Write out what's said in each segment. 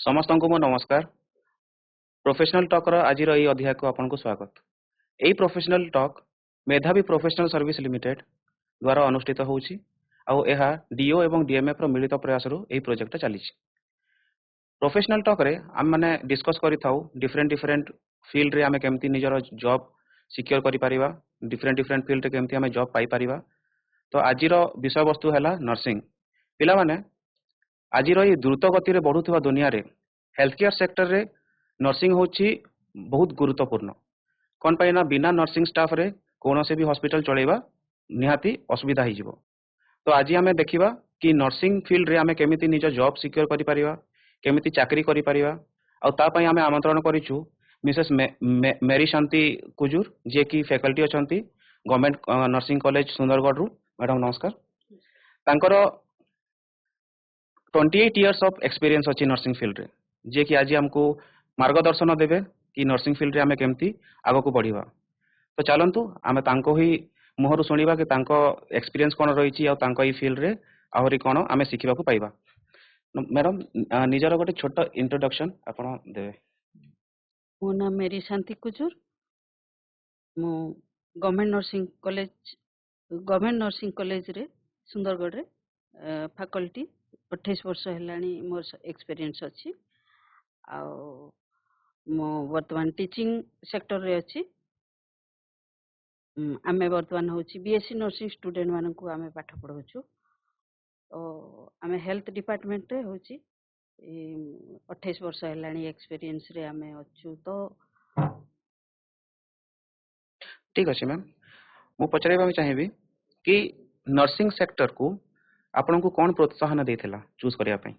ସମସ୍ତଙ୍କୁ ମୋ ନମସ୍କାର। ପ୍ରୋଫେସନାଲ ଟକ୍ ର ଆଜିର ଏହି ଅଧ୍ୟାୟକୁ ଆପଣଙ୍କୁ ସ୍ୱାଗତ। ଏହି ପ୍ରୋଫେସନାଲ ଟକ୍ ମେଧାବୀ ପ୍ରୋଫେସନାଲ ସର୍ଭିସ ଲିମିଟେଡ୍ ଦ୍ୱାରା ଅନୁଷ୍ଠିତ ହେଉଛି ଆଉ ଏହା ଡିଓ ଏବଂ ଡିଏମ୍ଏଫ୍ ର ମିଳିତ ପ୍ରୟାସରୁ ଏହି ପ୍ରୋଜେକ୍ଟ ଚାଲିଛି। ପ୍ରୋଫେସନାଲ ଟକ୍ ରେ ଆମେ ଡିସ୍କସ୍ କରିଥାଉ डिफरेंट ଫିଲ୍ଡ ରେ ଆମେ କେମିତି ନିଜର ଜବ୍ ସିକ୍योर କରିପାରିବା, डिफरेंट ଫିଲ୍ଡ ରେ କେମିତି ଆମେ ଜବ୍ ପାଇପାରିବା। ତ ଆଜିର ବିଷୟବସ୍ତୁ ହେଲା ନର୍ସିଂ। ପିଲାମାନେ ଆଜିର ଏହି ଦ୍ରୁତ ଗତିରେ ବଢୁଥିବା ଦୁନିଆରେ हेल्थ केयर सेक्टर रे नर्सिंग होची बहुत गुरुत्वपूर्ण। कौन पाई ना बिना नर्सिंग स्टाफ रे कौन से भी हॉस्पिटल चलेबा निहाती असुविधा ही जीवो। तो आज आम देखा कि नर्सिंग फील्ड रे आमे केमिति निज जॉब सिक्योर करि परिबा, केमिति चाकरी करि परिबा। आ ता पई आमे आमंत्रण करिछु मिसेस मेरी शांति कुजूर जे कि फैकल्टी अछंती गवर्नमेंट नर्सिंग कॉलेज सुंदरगढ़ रु। मैडम नमस्कार। तांकर 28 इयर्स ऑफ एक्सपीरियंस अच्छी नर्सिंग फील्ड रे जे कि आज हमको मार्गदर्शन देवे कि नर्सिंग फील्ड रे आमे केमती आगो को बढ़िबा। तो चलंतु आमे तांको ही मुहरु सुनिबा कि तांको एक्सपीरियंस कोन रहिछि आ तांको ई फील्ड रे आहुरी कोन आमे सिखिबा को पाइबा। मैडम निजर गोटे छोट इंट्रोडक्शन आपण देवे। मो नाम मेरी शांति कुजूर। मो गवर्नमेंट नर्सिंग कॉलेज रे सुंदरगढ़ रे फैकल्टी 28 वर्ष हेलानी मोर एक्सपीरियंस अछि। आ मो वर्तमान टीचिंग सेक्टर रे अछि। आमे वर्तमान होछि बीएससी नर्सिंग स्टूडेंट मानन को आमे पाठ पढौछु। तो आमे हेल्थ डिपार्टमेंट रे होछि 28 वर्ष हेलानी एक्सपीरियंस रे आमे अछु। तो ठीक अछि मैम, मु पचरेबा चाहिबी कि नर्सिंग सेक्टर को आपन को कोन प्रोत्साहन देथिला चूज करिया पई।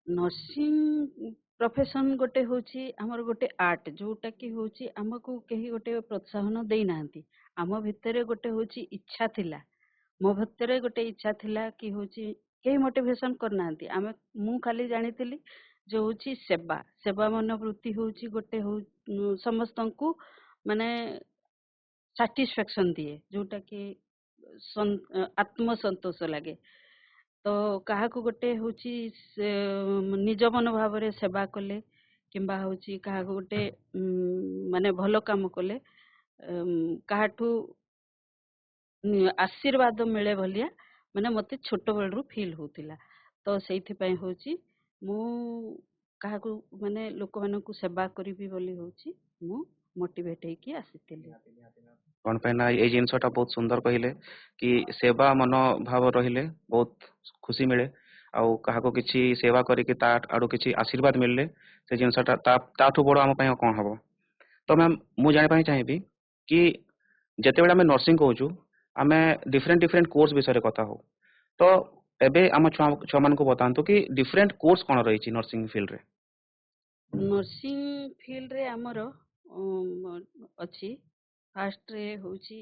नर्सिंग प्रोफेशन गोटे होची हमर गोटे आर्ट जोटा कि होची हमको केही गोटे प्रोत्साहन देई नांती। आम भितरे गोटे होची इच्छा थिला, मो भितरे गोटे इच्छा थिला कि होची केही मोटिवेशन करनांती। आमे मु खाली जानिथिली जो होची सेवा सेवा मनोवृत्ति होची गोटे हो समस्तंकु माने सैटिस्फैक्शन दिए जोटा कि आत्मसंतोष लगे। तो कहा गोटे हूँ निज मन भाव रे सेवा कले किंबा हूँ कहा गोटे माने भलो काम कले काहाठू आशीर्वाद मिले भलिया माने मते छोट बेलरू फील होतिला। तो सेइथि पई होची मु कहा माने लोक मानकु सेवा करिबी बोली होची मु मोटिवेट हेकी आसीतिली। कौन पे ना ये जिनसटा बहुत सुंदर कहले कि सेवा मनोभाव रहिले बहुत खुशी मिले आउ काहाको किछि सेवा करिके ता आडो किछि आशीर्वाद मिलले से जिनसटा ताठू बड़ आम पई कोन हबो। तो मैम मु जानि पई चाहिबी कि जेते बेला में नर्सिंग कहूछु आमे डिफरेंट कोर्स विषय रे कथा हो। तो एबे आम छुआ मान को बतांतु कि डिफरेंट कोर्स कोन रहिछि नर्सिंग फील्ड रे। नर्सिंग फील्ड रे हमर अछि फास्ट रे होची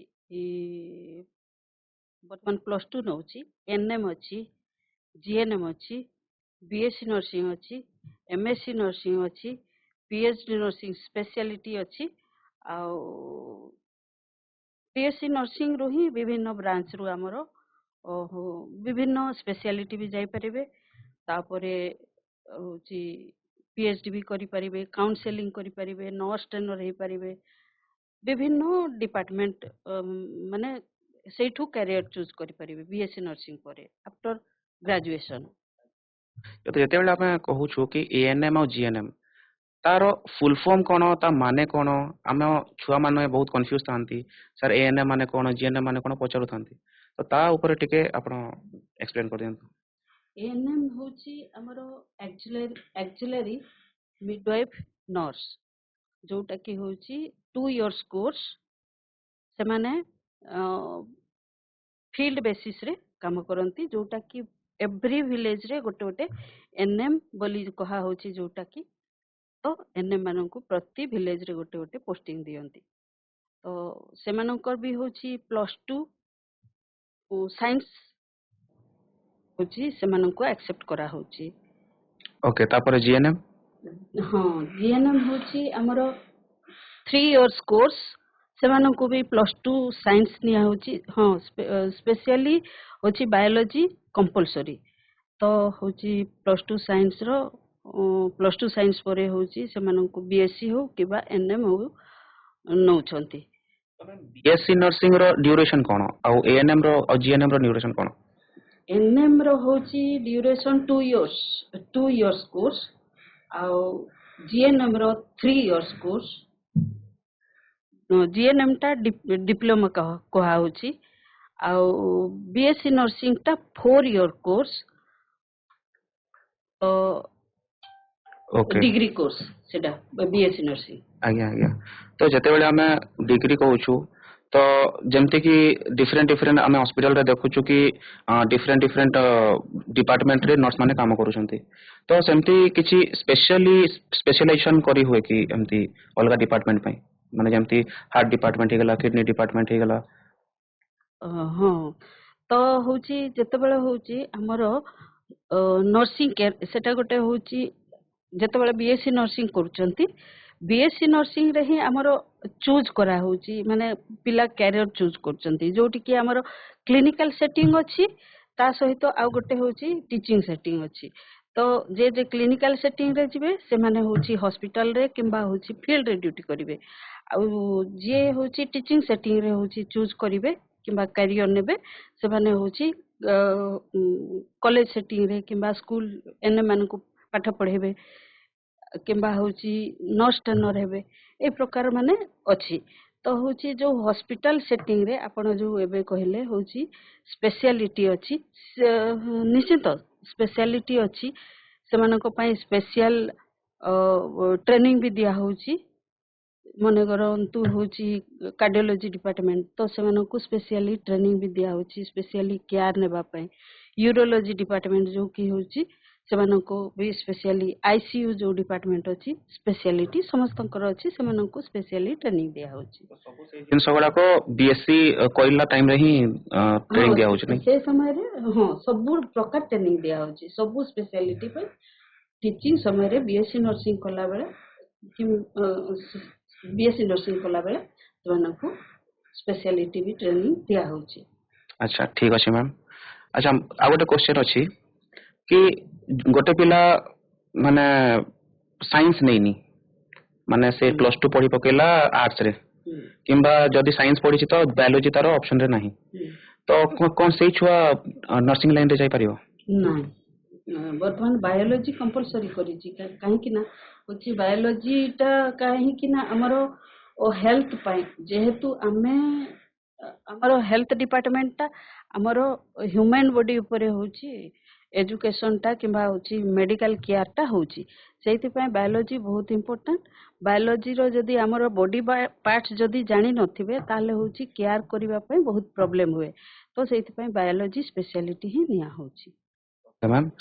वर्तमान +2 नउची एनएम अछि, जीएनएम अछि, बीएससी नर्सिंग अछि, एमएससी नर्सिंग अछि, पीएचडी नर्सिंग स्पेशलिटी अछि। आ बीएससी नर्सिंग रो ही विभिन्न ब्रांच रो हमर विभिन्न स्पेशलिटी भी जाई परिबे। तापरे होची पीएचडी भी करि परिबे, काउंसलिंग करि परिबे, नर्स ट्रेनर हे परिबे, विभिन्न डिपार्टमेंट माने सेठू कैरियर चूज करि परिबे बीएससी नर्सिंग परे आफ्टर ग्रेजुएशन। तो जेते बेला आपण कहूछु कि एएनएम और जीएनएम तारो फुल फॉर्म कोन ता माने कोन आम छुआ माने बहुत कंफ्यूज थांती सर एएनएम माने कोन जीएनएम माने कोन पचारु थांती। तो ता ऊपर टिके आपण एक्सप्लेन कर दियंतु। एएनएम होची हमरो एक्चुअली मिडवाइफ नर्स जोटा कि होची 2 इयर्स कोर्स से माने फील्ड बेसिस रे काम करंती जोटा कि एवरी विलेज रे गोटे गोटे एनएम बोली कहा होची जोटा कि तो एनएम माननकु प्रति विलेज रे गोटे गोटे पोस्टिंग दियंती। तो से मानकर भी होची +2 साइंस होची से माननकु एक्सेप्ट करा होची। ओके तापर जीएनएम। हाँ जीएनएम होची हमरो 3 इयर्स कोर्स से माननकु भी +2 साइंस निया होची। हाँ स्पेशली होची बायोलॉजी कंपलसरी तो होची +2 साइंस रो +2 साइंस परे होची सेमानंकु बीएससी हो किबा एनएम हो नौछंती। बीएससी नर्सिंग रो ड्यूरेशन कोन आउ एएनएम रो और जीएनएम रो ड्यूरेशन कोन? एनएम रो होची ड्यूरेशन 2 इयर्स कोर्स आउ जीएनएम रो 3 इयर्स कोर्स। जीएनएम टा डिप्लोमा कहा होची आउ बीएससी नर्सिंग टा 4 year course okay degree course सेटा बीएससी नर्सिंग। आज्ञा आज्ञा तो जते बेले हमें डिग्री कहूछु तो जेमते कि डिफरेंट डिफरेंट आम हॉस्पिटल रे देखुछु कि डिफरेंट डिफरेंट डिपार्टमेंट रे नर्स माने काम करूछंती तो सेमती किछि स्पेशलाइजेशन करी हुए कि एमती अलगा डिपार्टमेंट पई माने जेमती हार्ट डिपार्टमेंट हे गला किडनी डिपार्टमेंट हे गला। हाँ तो होची जेतेबेले होची हमरो नर्सिंग केयर सेटा गोटे होची जेतेबेले बीएससी नर्सिंग करूचंती बीएससी नर्सिंग रे ही हमरो चूज करा होची माने पिला कैरियर चूज करचंती जोटी कि हमरो क्लिनिकल सेटिंग अछि ता सहित आ गोटे होची टीचिंग सेटिंग अछि। तो जे जे क्लिनिकल सेटिंग रे जिवे से माने होची हॉस्पिटल रे किंबा होची फील्ड रे ड्यूटी करिवे आ जे होची टीचिंग सेटिंग रे होची चूज करिवे किंबा कैरियर नेबे से माने होची कॉलेज सेटिंग रे किंबा स्कूल एने मानकु पाठ पढ़ेबे किंबा होची नर्स ट्रेनर हेबे ए प्रकार माने अछि। तो होची जो हॉस्पिटल सेटिंग रे आपण जो एबे कहले होची स्पेशलिटी अछि निश्चित स्पेशलिटी अछि सेमानको पई स्पेशल ट्रेनिंग भी दिया होची मने करंतु होची कार्डियोलॉजी डिपार्टमेंट तो सेमानको स्पेशली ट्रेनिंग भी दिया होची स्पेशली केयर नेबा पई यूरोलॉजी डिपार्टमेंट जो की होची सेमानको भी स्पेशली आईसीयू जो डिपार्टमेंट अछि स्पेशलिटी समस्तंकर अछि सेमानको स्पेशली ट्रेनिंग दिया होची। जिन सगळा को बीएससी कोइला टाइम रे ही ट्रेनिंग दिया होची नहीं से समय रे हां सब प्रकार ट्रेनिंग दिया होची सब स्पेशलिटी पे टीचिंग समय रे बीएससी नर्सिंग कला बेले कि बीएससी नर्सिंग कला बेले सेमानको स्पेशलिटी भी ट्रेनिंग दिया होची। अच्छा ठीक अछि मैम। अच्छा आ गोटे क्वेश्चन अछि कि गोटे पिला माने साइंस नैनी माने से +2 पढ़ी पकेला आर्ट्स रे किंबा जदि साइंस पढ़ी तो बायोलॉजी तार ऑप्शन रे नाही तो कौन से छुआ नर्सिंग लाइन रे जाई परियो? नहीं वर्तमान बायोलॉजी कंपलसरी करी कहीं कि ना होची बायोलॉजी टा कहीं कि ना हमरो ओ हेल्थ पाई जेहेतु आमे हमरो हेल्थ डिपार्टमेंट टा हमरो ह्यूमन बॉडी ऊपर होची एजुकेशन टा किंबा होची मेडिकल केयर टा होची सेति पई बायोलॉजी बहुत इंपोर्टेंट। बायोलॉजी रो जदी हमरो बॉडी पार्ट्स जदी जानि नथिबे ताले होची केयर करिवा पई बहुत प्रॉब्लम हुए तो सेति पई बायोलॉजी स्पेशलिटी ही निया होची। मैम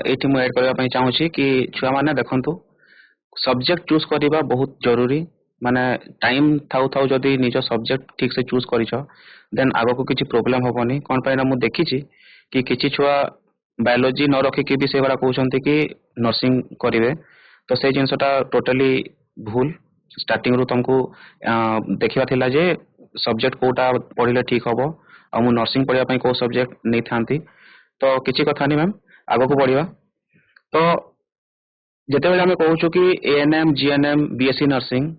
एठी मु ऐड करबा पई चाहू छी कि छुआ माने देखंतु सब्जेक्ट चूज करबा बहुत जरूरी माने टाइम थाउ थाउ जदी निजो सब्जेक्ट ठीक से चूज करिछ देन आगो को किछि प्रॉब्लम होबनी कोन पई ना मु देखि छी कि किछि छुआ बायोलॉजी न रखी कि भी से बड़ा कहउछंती कि नर्सिंग करिवे तो से जिंसटा टोटली भूल स्टार्टिंग रु तुमको देखिबा थिला जे सब्जेक्ट कोटा पढिले ठीक हबो आ मु नर्सिंग पढिया पई को सब्जेक्ट नै थांती तो किछि कथा नै मैम आगो को बढ़िया तो जेते बेले हमें कहउछु कि एएनएम जीएनएम बीएससी नर्सिंग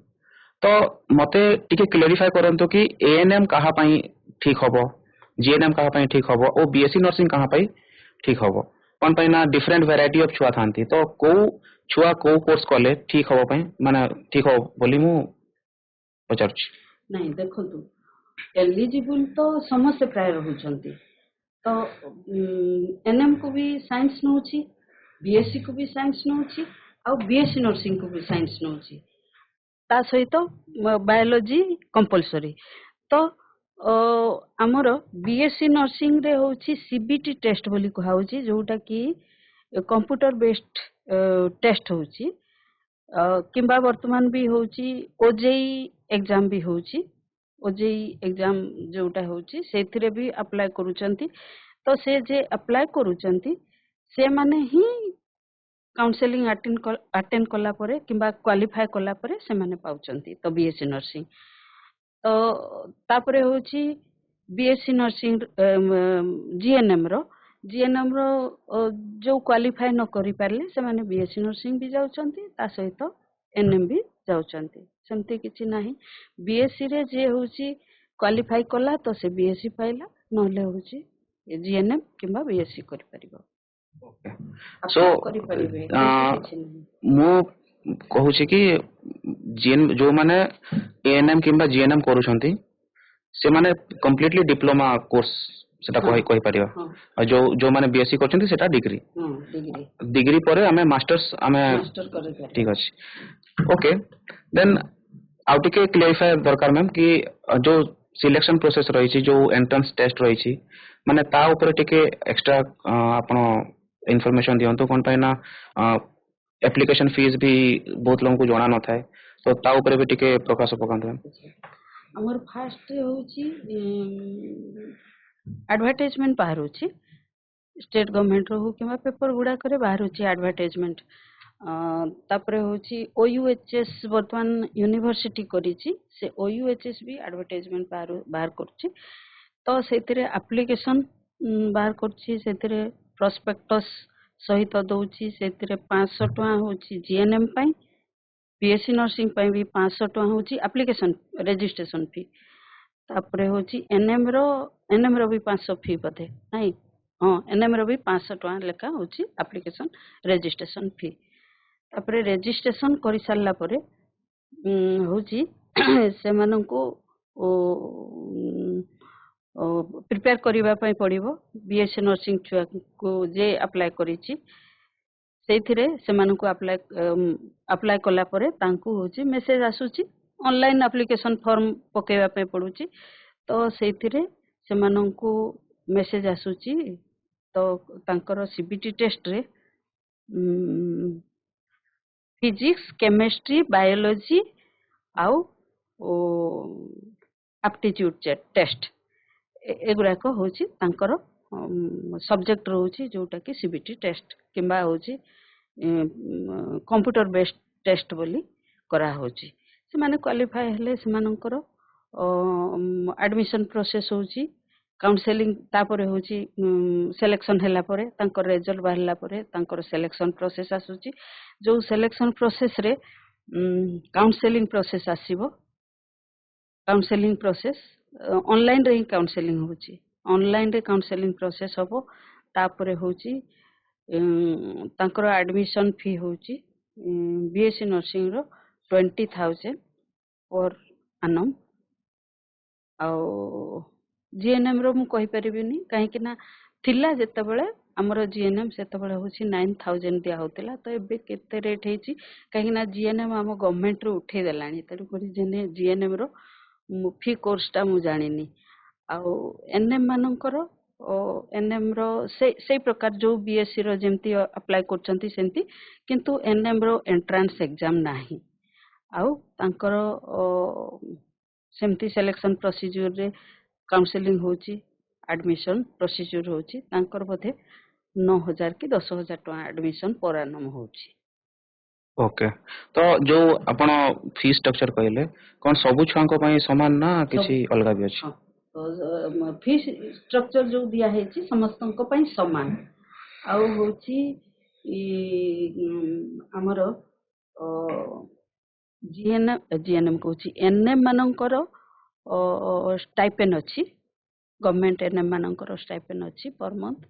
तो मते टिके क्लेरिफाई करंतो कि एएनएम कहा पई ठीक हबो जीएनएम कहा पई ठीक हबो ओ बीएससी नर्सिंग कहा पई ठीक हबो कोन पई ना डिफरेंट वैरायटी ऑफ छुआ थांती तो को छुआ को कोर्स कले ठीक हबो पई माने ठीक हो बोली मु पचारछि नहीं देखंतु एलिजिबल तो समस्त प्राय रहउछंती तो एनएम को भी साइंस नउछि बीएससी को भी साइंस नउछि आ बीएससी नर्सिंग को भी साइंस नउछि ता सहित बायोलॉजी कंपलसरी तो आमर बीएससी नर्सिंग रे होछि सीबीटी टेस्ट बोली कहा होछि जोटा कि कंप्यूटर बेस्ड टेस्ट होछि किंबा वर्तमान भी होछि ओजेई एग्जाम भी होछि ओजेई एग्जाम जोटा होछि सेथिरे भी अप्लाई करूचंती तो से जे अप्लाई करूचंती से माने ही काउंसलिंग अटेंड कला परे किंबा क्वालिफाई कला परे से माने पाउचंती तो बीएससी नर्सिंग तो तापरे होछि बीएससी नर्सिंग जीएनएम रो जीएनएम रो जो क्वालिफाई न करि पारले से माने बीएससी नर्सिंग भी जाउचंती ता सहित एनएम भी जाउचंती सेमती किछि नाही बीएससी रे जे होउची क्वालिफाई कला तो से बीएससी पाइला नहले होउची जीएनएम किंबा बीएससी करि परिबो सो करि परिबे किछि नाही मु कहूची कि जीएन जो माने एएनएम किंबा जीएनएम करूछंती से माने कंप्लीटली डिप्लोमा कोर्स सेटा कहि परिबा और जो माने बीएससी करछंती सेटा डिग्री डिग्री परे हमें मास्टर्स हमें मास्टर करि पारे ठीक अछि ओके देन आउ टिके क्लेरिफाई दरकार मैम कि जो सिलेक्शन प्रोसेस रही छी जो एंट्रेंस टेस्ट रही छी माने ता ऊपर टिके एक्स्ट्रा आपण इन्फॉर्मेशन दियंतु कोन पाइना एप्लीकेशन फीस भी बहुत लोगों को जणा न थाए तो ता ऊपर भी टिके प्रकाश पकांत मैम हमर फास्ट होउची एडवर्टाइजमेंट बाहर होची स्टेट गवर्नमेंट रो हो किबा पेपर गुडा करे बाहर होची एडवर्टाइजमेंट तापरे होची ओयूएचएस वर्तमान यूनिवर्सिटी करिची से ओयूएचएस भी एडवर्टाइजमेंट बाहर करची तो सेतिरे एप्लीकेशन बाहर करची सेतिरे प्रोस्पेक्टस सहित दउची सेतिरे 500 टका होची जीएनएम पई बीएससी नर्सिंग पई भी 500 टका होची एप्लीकेशन रजिस्ट्रेशन फी तापरे होची एनएम रो भी 500 फी बधे नाही हां एनएम रो भी 500 टका लेखा होची एप्लीकेशन रजिस्ट्रेशन फी तापरे रजिस्ट्रेशन करि सारला परे होची से मानको प्रिपेयर करिबा पई पड़िबो बीएससी नर्सिंग छुआ को जे अप्लाई करिछि सेथिरे से मानको अप्लाई कला परे तांकू होची मेसेज आसुची ऑनलाइन एप्लीकेशन फॉर्म पकेवा पे पडुची तो सेथिरे से मानको मेसेज आसुची तो तांकर सीबीटी टेस्ट रे फिजिक्स केमिस्ट्री बायोलॉजी आउ एप्टीट्यूड टेस्ट एगुराक होची तांकर सब्जेक्ट रहउची जोटा कि सीबीटी टेस्ट किंबा होची कंप्यूटर बेस्ड टेस्ट बोली करा होची से माने क्वालिफाई हेले से मानकर एडमिशन प्रोसेस होची काउंसलिंग तापरे होची सिलेक्शन हैला परे तांकर रिजल्ट बाहरला परे तांकर सिलेक्शन प्रोसेस आसुची जो सिलेक्शन प्रोसेस रे काउंसलिंग प्रोसेस आसीबो काउंसलिंग प्रोसेस ऑनलाइन रे काउंसलिंग होची ऑनलाइन रे काउंसलिंग प्रोसेस हबो तापरे होची तांकर एडमिशन फी होची बीएससी नर्सिंग रो 20,000 पर annum आउ जीएनएम रो मु कहि परिबिनी काहे कि ना थिला जत्ते बेले हमर जीएनएम सेते बेले होची 9,000 दिया होतला तो एबे केते रेट हेची काहे कि ना जीएनएम हम गवर्नमेंट रो उठे देलानी तडु करी जेने जीएनएम रो फी कोर्स टा मु जानिनी आउ एनएम मानकर एनएम रो से प्रकार जो बीएससी रो जेमती अप्लाई करचंती सेंती किंतु एनएम रो एंट्रेंस एग्जाम नाही आउ तांकर सेमती सिलेक्शन प्रोसीजर रे काउंसलिंग होची एडमिशन प्रोसीजर होची तांकर बधे 9,000 कि 10,000 टका एडमिशन पर annum होची ओके तो जो आपण फी स्ट्रक्चर कहले कोन सबु छुआंको पई समान ना किछि अलगा भी अछि तो फी स्ट्रक्चर जो दिया हेची समस्तनको पई समान आउ होची हमर जीएनएम कोची एनएम मानकर स्टाइपेंड अछि गवर्नमेंट एनएम मानकर स्टाइपेंड अछि पर मंथ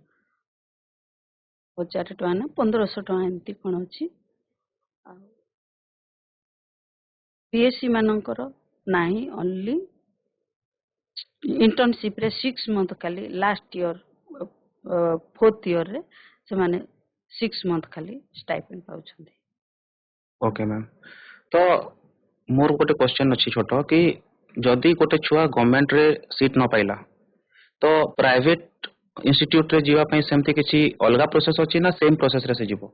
1,000 टका ना 1,500 टका एंती कोन अछि बीएससी मानकर नाही ओनली इंटर्नशिप रे 6 मंथ खाली लास्ट ईयर 4th ईयर रे से माने 6 मंथ खाली स्टाइपेंड पाउछंती ओके मैम तो मोर गोटे क्वेश्चन अछि छोटो कि जदी गोटे छुआ गवर्नमेंट रे सीट न पाइला तो प्राइवेट इंस्टीट्यूट रे जीवा पई सेमती किछि अलगा प्रोसेस अछि ना सेम प्रोसेस रे से जीवो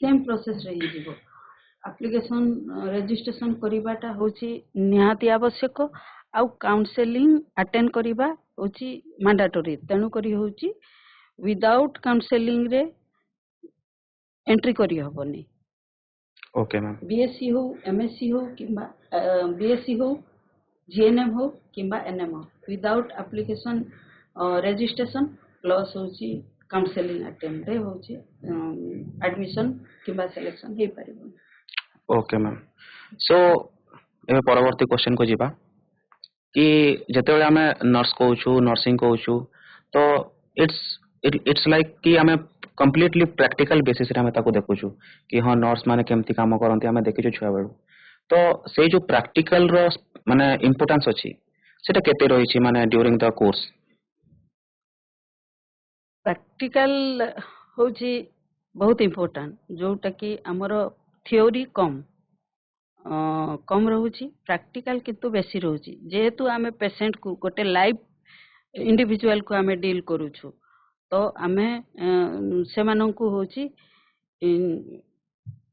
सेम प्रोसेस रे जीवो एप्लीकेशन रजिस्ट्रेशन करिबाटा होची निहाती आवश्यक आउ काउंसलिंग अटेंड करिबा होची मैंडेटरी तेनु करी होची विदाउट काउंसलिंग रे एंट्री करी हबनी ओके मैम बीएससी हो एमएससी हो किंबा बीएससी हो जीएनएम हो किंबा एनएम हो विदाउट एप्लीकेशन रजिस्ट्रेशन प्लस होची काउंसलिंग अटेम्प्ट रे होची एडमिशन किबा सिलेक्शन हे परिबो। ओके मैम सो एबे परवर्ती क्वेश्चन को जीवा कि जेतेबेले आमे नर्स कहूछु नर्सिंग कहूछु तो इट्स इट्स लाइक कि आमे कंप्लीटली प्रैक्टिकल बेसिस रे आमे ताको देखुछु कि हां नर्स माने केमती काम करंती आमे देखिछु छुआ बेलु तो से जो प्रैक्टिकल रो माने इंपोर्टेंस अछि सेटा केते रहिछि माने ड्यूरिंग द कोर्स। प्रैक्टिकल होची बहुत इम्पोर्टेंट जोटा कि हमर थ्योरी कम रहुची प्रैक्टिकल किंतु बेसी रहुची जेहेतु आमे पेशेंट को गोटे लाइव इंडिविजुअल को आमे डील करूछु तो आमे सेमानंकु होची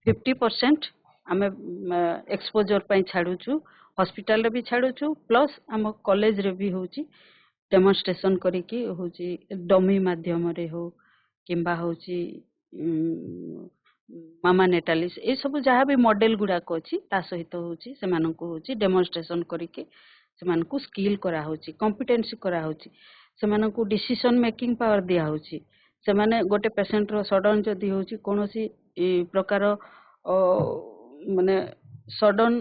50% आमे एक्सपोजर पई छाडुछु हॉस्पिटल रे भी छाडुछु प्लस आम कॉलेज रे भी होची डेमोन्स्ट्रेशन करिकी होची डमी माध्यम रे हो किंबा होची मामा नेटालिस ए सब जहाँ भी मॉडल गुड़ाक अच्छी सहित होची सेमानंकु होची डेमोन्स्ट्रेशन करिके सेमानंकु स्किल करा होची कॉम्पिटेंसी करा होची सेमानंकु डिसीजन मेकिंग पावर दिया होची सेमाने गोटे पेशेंट रो सडन जदी होची कोनोसी प्रकार माने सडन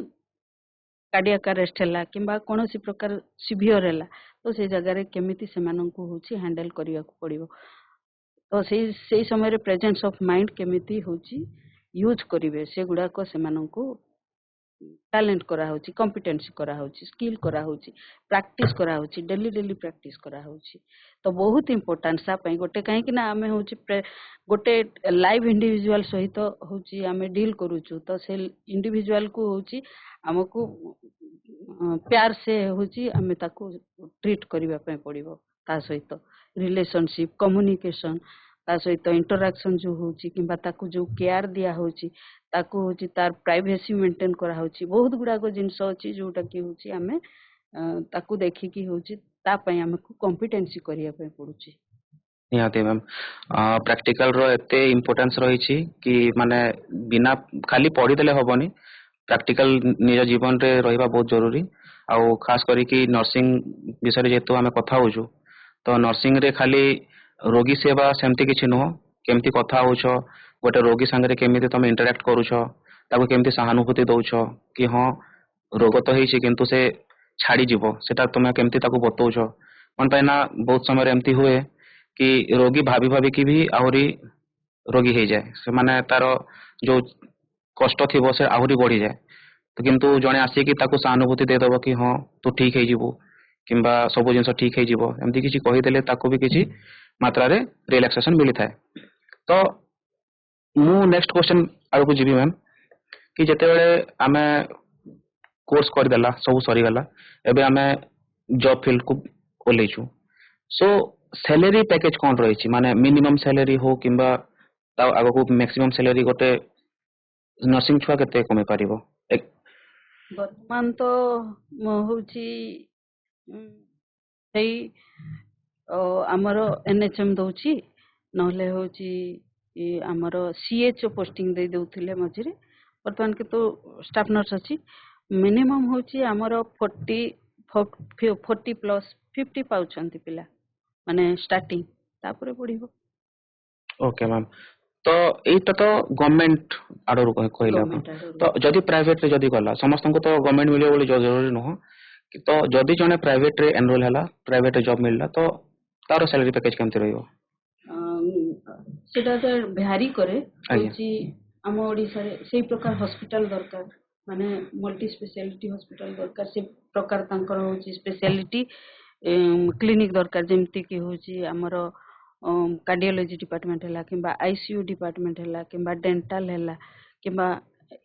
कार्डियक अरेस्ट हैला किंबा कोनोसी प्रकार सिवियर हैला तो से जगह रे केमिति सेमानंकु होची हैंडल करिया को पड़िबो तो से समय प्रेजेंस ऑफ माइंड केमिति होची यूज करिवे से गुडा को सेमानंकु टैलेंट करा होची कॉम्पिटेंसी करा होची स्किल करा होची प्रैक्टिस करा होची डेली डेली प्रैक्टिस करा होची तो बहुत इंपोर्टेंट सा पई गोटे काहे कि ना आमे होची गोटे लाइव इंडिविजुअल सहित होची आमे डील करूछु तो से इंडिविजुअल को होची हमको प्यार से होची आमे ताको ट्रीट करिवा पई पड़िबो ता सहित रिलेशनशिप कम्युनिकेशन ता सहित इंटरैक्शन जो होची किंबा ताको जो केयर दिया होची ताको होची तार प्राइवेसी मेंटेन करा होची बहुत गुडा को जिंस होची जोटा कि होची आमे ताको देखि कि होची ता पई हमको कॉम्पिटेंसी करिया पई पडुची निहाती मैम प्रैक्टिकल रो एते इंपोर्टेंस रहिछि कि माने बिना खाली पढ़ी देले होबनी प्रैक्टिकल निज जीवन रे रहिबा बहुत जरूरी आउ खास करी कि नर्सिंग विषय जेतु आमे कथा होजु तो नर्सिंग रे खाली रोगी सेवा सेमती किछि नुह केमती कथा होछ गोटे रोगी संगे केमिति तुम इंटरैक्ट करूछ ताको केमती सहानुभूति दउछ कि हां रोग तो हेछि किंतु से छाड़ी जीवो सेटा तुम केमती ताको बतौछ मन पैना बहुत समय रे एमती हुए कि रोगी भाभी भाभी की भी आहुरी रोगी हो जाए से माने तार जो कष्ट थी से आहुरी बढ़ी जाए तो किंतु जड़े आसिकी ताको सहानुभूति देदेव कि हाँ तू ठीक हो किंबा सब जिन ठीक हो एमती किसी कहीदेले ताको भी किसी मात्रा रे रिलैक्सेशन मिली थाए तो मु नेक्स्ट क्वेश्चन आगे को जीवी मैम कि जेते बेले आमे कोर्स करदेला सब सरीगला एबे आमे जॉब फील्ड को ओल्लेछु सो सैलरी पैकेज कौन रही माने मिनिमम सैलरी हो किंबा आगो को मैक्सिमम सैलरी गोटे नर्सिंग छुआ केते कमे पारिबो वर्तमान तो होची सेई आमर एनएचएम दउची नहले होची आमर सीएचओ पोस्टिंग दे दउथिले मझिरे वर्तमान के तो स्टाफ नर्स अछि मिनिमम होची आमर 40 प्लस 50 पाउछंती पिला माने स्टार्टिंग तापरे पढिबो ओके मैम तो एटा तो गवर्नमेंट आडर कहला तो जदि प्राइवेट रे जदि गला समस्त को तो गवर्नमेंट मिलियो बोली जरूरी न तो जदि जने प्राइवेट रे एनरोल हला प्राइवेट रे जॉब मिलला तो तारो सैलरी पैकेज केमति रहइबो सेटा तो भ्यारी करे होची हम ओडिसा रे सेही प्रकार हॉस्पिटल दरकार माने मल्टी स्पेशलिटी हॉस्पिटल दरकार से प्रकार तांकर होची स्पेशलिटी क्लिनिक दरकार जेमति कि होची हमर कार्डियोलॉजी डिपार्टमेंट हैला किंबा आईसीयू डिपार्टमेंट हैला किंबा डेंटल हैला किंबा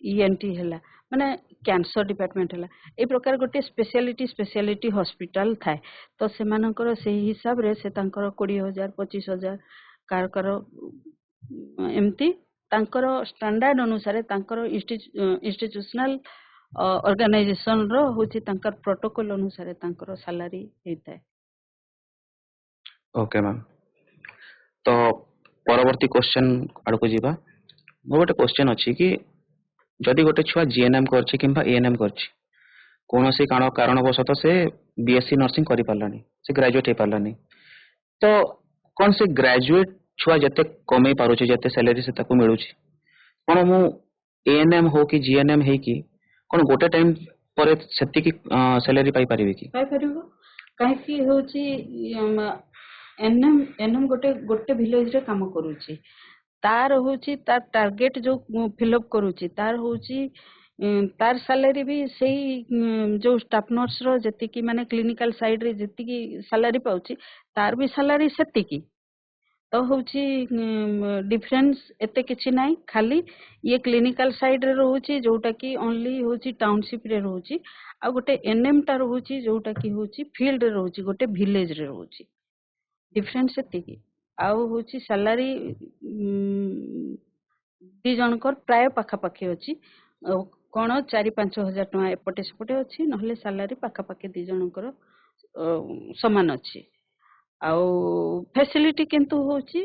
ईएनटी हैला माने कैंसर डिपार्टमेंट हैला ए प्रकार गोटे स्पेशलिटी हॉस्पिटल थाए तो सेमानकर सेही हिसाब रे से तांकर 20,000 25,000 कार एमती तांकर स्टैंडर्ड अनुसार तांकर इंस्टीट्यूशनल ऑर्गेनाइजेशन रो होची तांकर प्रोटोकॉल अनुसार तांकर सैलरी हेताए ओके मैम तो परवर्ती क्वेश्चन आड़ को जीवा मो गोटे क्वेश्चन अछि कि जदि गोटे छुआ जीएनएम करछि किंबा एएनएम करछि कोनोसी कारणवशत से बीएससी नर्सिंग करि पारलानी से ग्रेजुएट हे पारलानी तो कौन से ग्रेजुएट छुआ जते कमे पारुचे जते सैलरी से ताको मिलुची कोन मु एएनएम हो कि जीएनएम हे कि कोन गोटे टाइम पर सेति की सैलरी पाई परिबे कि ପାଇପାରିବ କାହିଁକି ହଉଛି ଏନଏମ୍ ଗୋଟେ ଗୋଟେ ଭିଲେଜରେ କାମ କରୁଛି ତାର ହଉଛି ତାର ଟାର୍ଗେଟ ଯୋଉ ଫିଲଅପ କରୁଛି ତାର ହଉଛି ତାର ସାଲାରୀ ବି ସେଇ ଯୋଉ ଷ୍ଟାଫ ନର୍ସ ର ଯେତିକି ମାନେ କ୍ଲିନିକାଲ ସାଇଡରେ ଯେତିକି ସାଲାରୀ ପାଉଛି ତାର ବି ସାଲାରୀ ସେତିକି ତ ହଉଛି ଡିଫରେନ୍ସ ଏତେ କିଛି ନାହିଁ ଖାଲି ଇଏ କ୍ଲିନିକାଲ ସାଇଡରେ ରହୁଛି ଯୋଉଟା କି ଓନ୍ଲି ହଉଛି ଟାଉନସିପ ରେ ରହୁଛି ଆଉ ଗୋଟେ ଏନଏମ୍ ଟା ରହୁଛି ଯୋଉଟା କି ହଉଛି ଫିଲ୍ଡ ରେ ରହୁଛି ଗୋଟେ ଭିଲେଜ ରେ ରହୁଛି ଡିଫରେନ୍ସ ସେତିକି ଆଉ ହଉଛି ସାଲାରୀ ଦି ଜଣଙ୍କର ପ୍ରାୟ ପାଖାପାଖି ଅଛି କଣ 4-5 ହଜାର ଟଙ୍କା ଏପଟେ ସେପଟେ ଅଛି ନହେଲେ ସାଲାରୀ ପାଖାପାଖି ଦି ଜଣଙ୍କର ସମାନ ଅଛି ଆଉ ଫ୍ୟାସିଲିଟି କିନ୍ତୁ ହଉଛି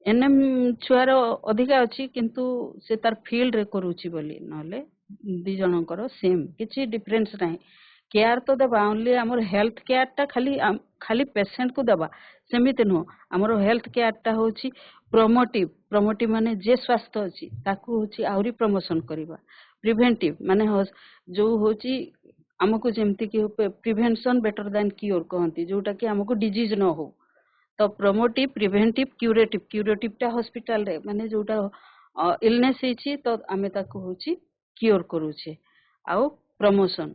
ଏନଏମ୍ ଛୁଆର ଅଧିକା ଅଛି କିନ୍ତୁ ସେ ତାର ଫିଲ୍ଡ ରେ କରୁଛି ବୋଲି ନହେଲେ ଦି ଜଣଙ୍କର ସେମ୍ କିଛି ଡିଫରେନ୍ସ ନାହିଁ କେୟାର ତ ଦେବା ଓନ୍ଲି ଆମର ହେଲ୍ଥ କେୟାର ଟା ଖାଲି ଖାଲି ପେସେଣ୍ଟ କୁ ଦେବା ସେମିତି ନୁହଁ ଆମର ହେଲ୍ଥ କେୟାର ଟା ହଉଛି ପ୍ରମୋଟିଭ ମାନେ ଯେ ସ୍ୱାସ୍ଥ୍ୟ ଅଛି ତାକୁ ହଉଛି ଆହୁରି ପ୍ରମୋସନ କରିବା ପ୍ରିଭେଣ୍ଟିଭ ମାନେ ଯୋଉ ହଉଛି ଆମକୁ ଯେମିତି କି ପ୍ରିଭେନ୍ସନ ବେଟର ଦାନ କ୍ୟୁର କହନ୍ତି ଯୋଉଟା କି ଆମକୁ ଡିଜିଜ ନ ହଉ ତ ପ୍ରମୋଟିଭ ପ୍ରିଭେଣ୍ଟିଭ କ୍ୟୁରେଟିଭ ଟା ହସ୍ପିଟାଲ ରେ ମାନେ ଯୋଉଟା ଇଲନେସ୍ ହେଇଛି ତ ଆମେ ତାକୁ ହଉଛି କ୍ୟୁର କରୁଛେ ଆଉ ପ୍ରମୋସନ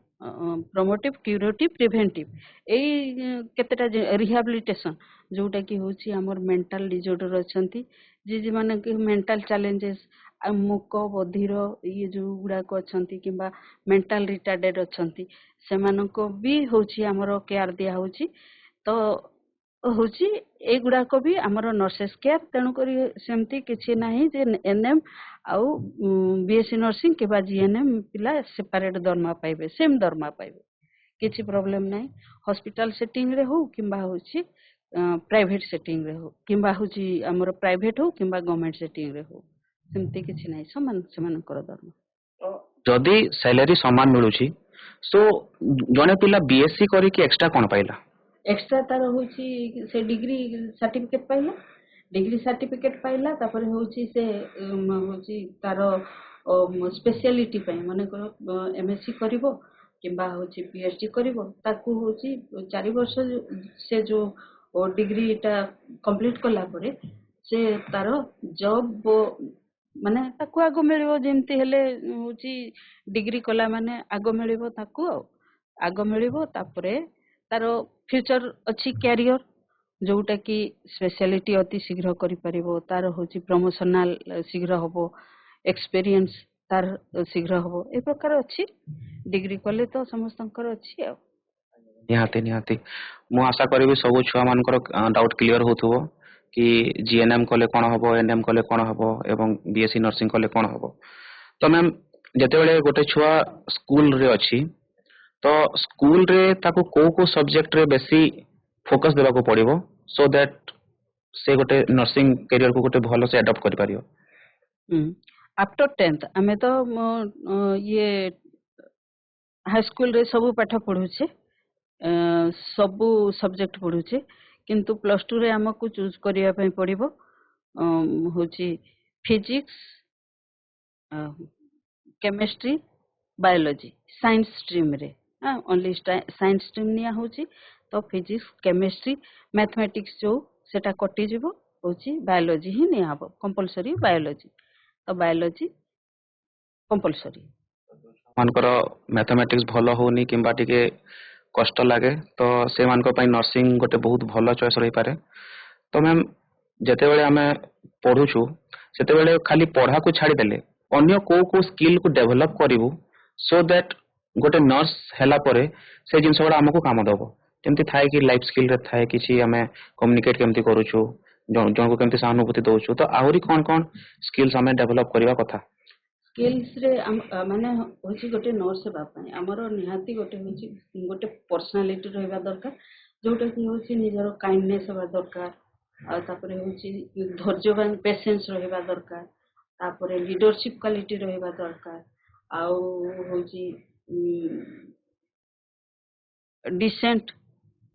ପ୍ରମୋଟିଭ କ୍ୟୁରେଟିଭ ପ୍ରିଭେଣ୍ଟିଭ ଏଇ କେତେଟା ରିହାବିଲିଟେସନ ଯୋଉଟା କି ହଉଛି ଆମର ମେଣ୍ଟାଲ ଡିଜର୍ଡର ଅଛନ୍ତି ଯେ ମାନେ କି ମେଣ୍ଟାଲ ଚ୍ୟାଲେଞ୍ଜେସ୍ ଆଉ ମୁକ ବଧିର ଇଏ ଯୋଉ ଗୁଡାକ ଅଛନ୍ତି କିମ୍ବା ମେଣ୍ଟାଲ ରିଟାର୍ଡେଡ ଅଛନ୍ତି ସେମାନଙ୍କୁ ବି ହଉଛି ଆମର କେୟାର ଦିଆ ହଉଛି ତ ହଉଛି ଏଗୁଡାକ ବି ଆମର ନର୍ସେସ୍ କେୟାର ତେଣୁକରି ସେମିତି କିଛି ନାହିଁ ଯେ ଏନଏମ୍ ଆଉ ବିଏସସି ନର୍ସିଂ କିମ୍ବା ଜିଏନଏମ୍ ପିଲା ସେପାରେଟ ଦରମା ପାଇବେ ସେମ୍ ଦରମା ପାଇବେ କିଛି ପ୍ରୋବ୍ଲେମ ନାହିଁ ହସ୍ପିଟାଲ ସେଟିଂରେ ହଉ କିମ୍ବା ହଉଛି ପ୍ରାଇଭେଟ ସେଟିଂରେ ହଉ କିମ୍ବା ହଉଛି ଆମର ପ୍ରାଇଭେଟ ହଉ କିମ୍ବା ଗଭର୍ଣ୍ଣମେଣ୍ଟ ସେଟିଂରେ ହଉ ସେମିତି କିଛି ନାହିଁ ସମାନ ସେମାନଙ୍କର ଦରମା जदि सैलरी समान मिलुची सो जने पिला बीएससी करी कि एक्स्ट्रा कोन पाइला एक्स्ट्रा तार होची से डिग्री सर्टिफिकेट पाइला तापर होची से होची तार स्पेशलिटी पई माने को एमएससी करिवो किंबा होची पीएचडी करिवो ताकू होची 4 वर्ष से जो डिग्री टा कंप्लीट कला परे से तार जॉब माने ताकू आगो मिलिवो जेमती हेले होची डिग्री कला माने आगो मिलिवो ताकू आगो मिलिवो तापरे तार फ्यूचर अच्छी कैरियर जोटा कि स्पेशलिटी अति शीघ्र करि परिबो तार होची प्रमोशनल शीघ्र होबो एक्सपीरियंस तार शीघ्र होबो ए प्रकार अच्छी डिग्री कले तो समस्तंकर अच्छी आ निहाती मु आशा करिवि सब छुआ मानकर डाउट क्लियर होथुबो कि जीएनएम कले कोन हबो एनएम कले कोन हबो एवं बीएससी नर्सिंग कले कोन हबो तो मैम जते बेले गोटे छुआ स्कूल रे अछि तो स्कूल रे ताको को सब्जेक्ट रे बेसी फोकस देबा को पड़िबो सो दैट से गोटे नर्सिंग करियर को गोटे भलो से अडॉप्ट करि पारियो आफ्टर 10th हमें तो ये हाई स्कूल रे सब पाठ पढुछे सब सब्जेक्ट पढुछे किंतु +2 रे हमको चूज करिया पई पड़िबो होची physics chemistry biology science stream रे ओनली साइंस स्ट्रीम निया होची तो फिजिक्स केमिस्ट्री मैथमेटिक्स जो सेटा कटि जिवो होची बायोलॉजी ही निया हबो कंपलसरी बायोलॉजी तो बायोलॉजी कंपलसरी मानकर मैथमेटिक्स भलो होनी किंबा टिके कष्ट लागे तो से मानक पई नर्सिंग गोटे बहुत भलो चॉइस रही पारे तो मैम जते बेले हमें पढुछु सेते बेले खाली पढ़ा को छाड़ी देले अन्य को स्किल को डेवलप करिवु सो दैट गोटे नर्स हैला परे से जिंस बडा हमको काम दबो जेमति थाए कि लाइफ स्किल रे थाए किछि हमें कम्युनिकेट केमति करूछु जन को केमति सहानुभूति दोछु तो आहुरी कोन स्किल्स हमें डेवलप करिवा कथा स्किल्स रे माने होची गोटे नर्स हेबा पई हमरो निहाती गोटे होची गोटे पर्सनालिटी रहबा दरकार जोटा कि होची निजरो काइंडनेस हेबा दरकार आ तापरे होची धैर्यवान पेशेंस रहबा दरकार तापरे लीडरशिप क्वालिटी रहबा दरकार आ होची डिसेंट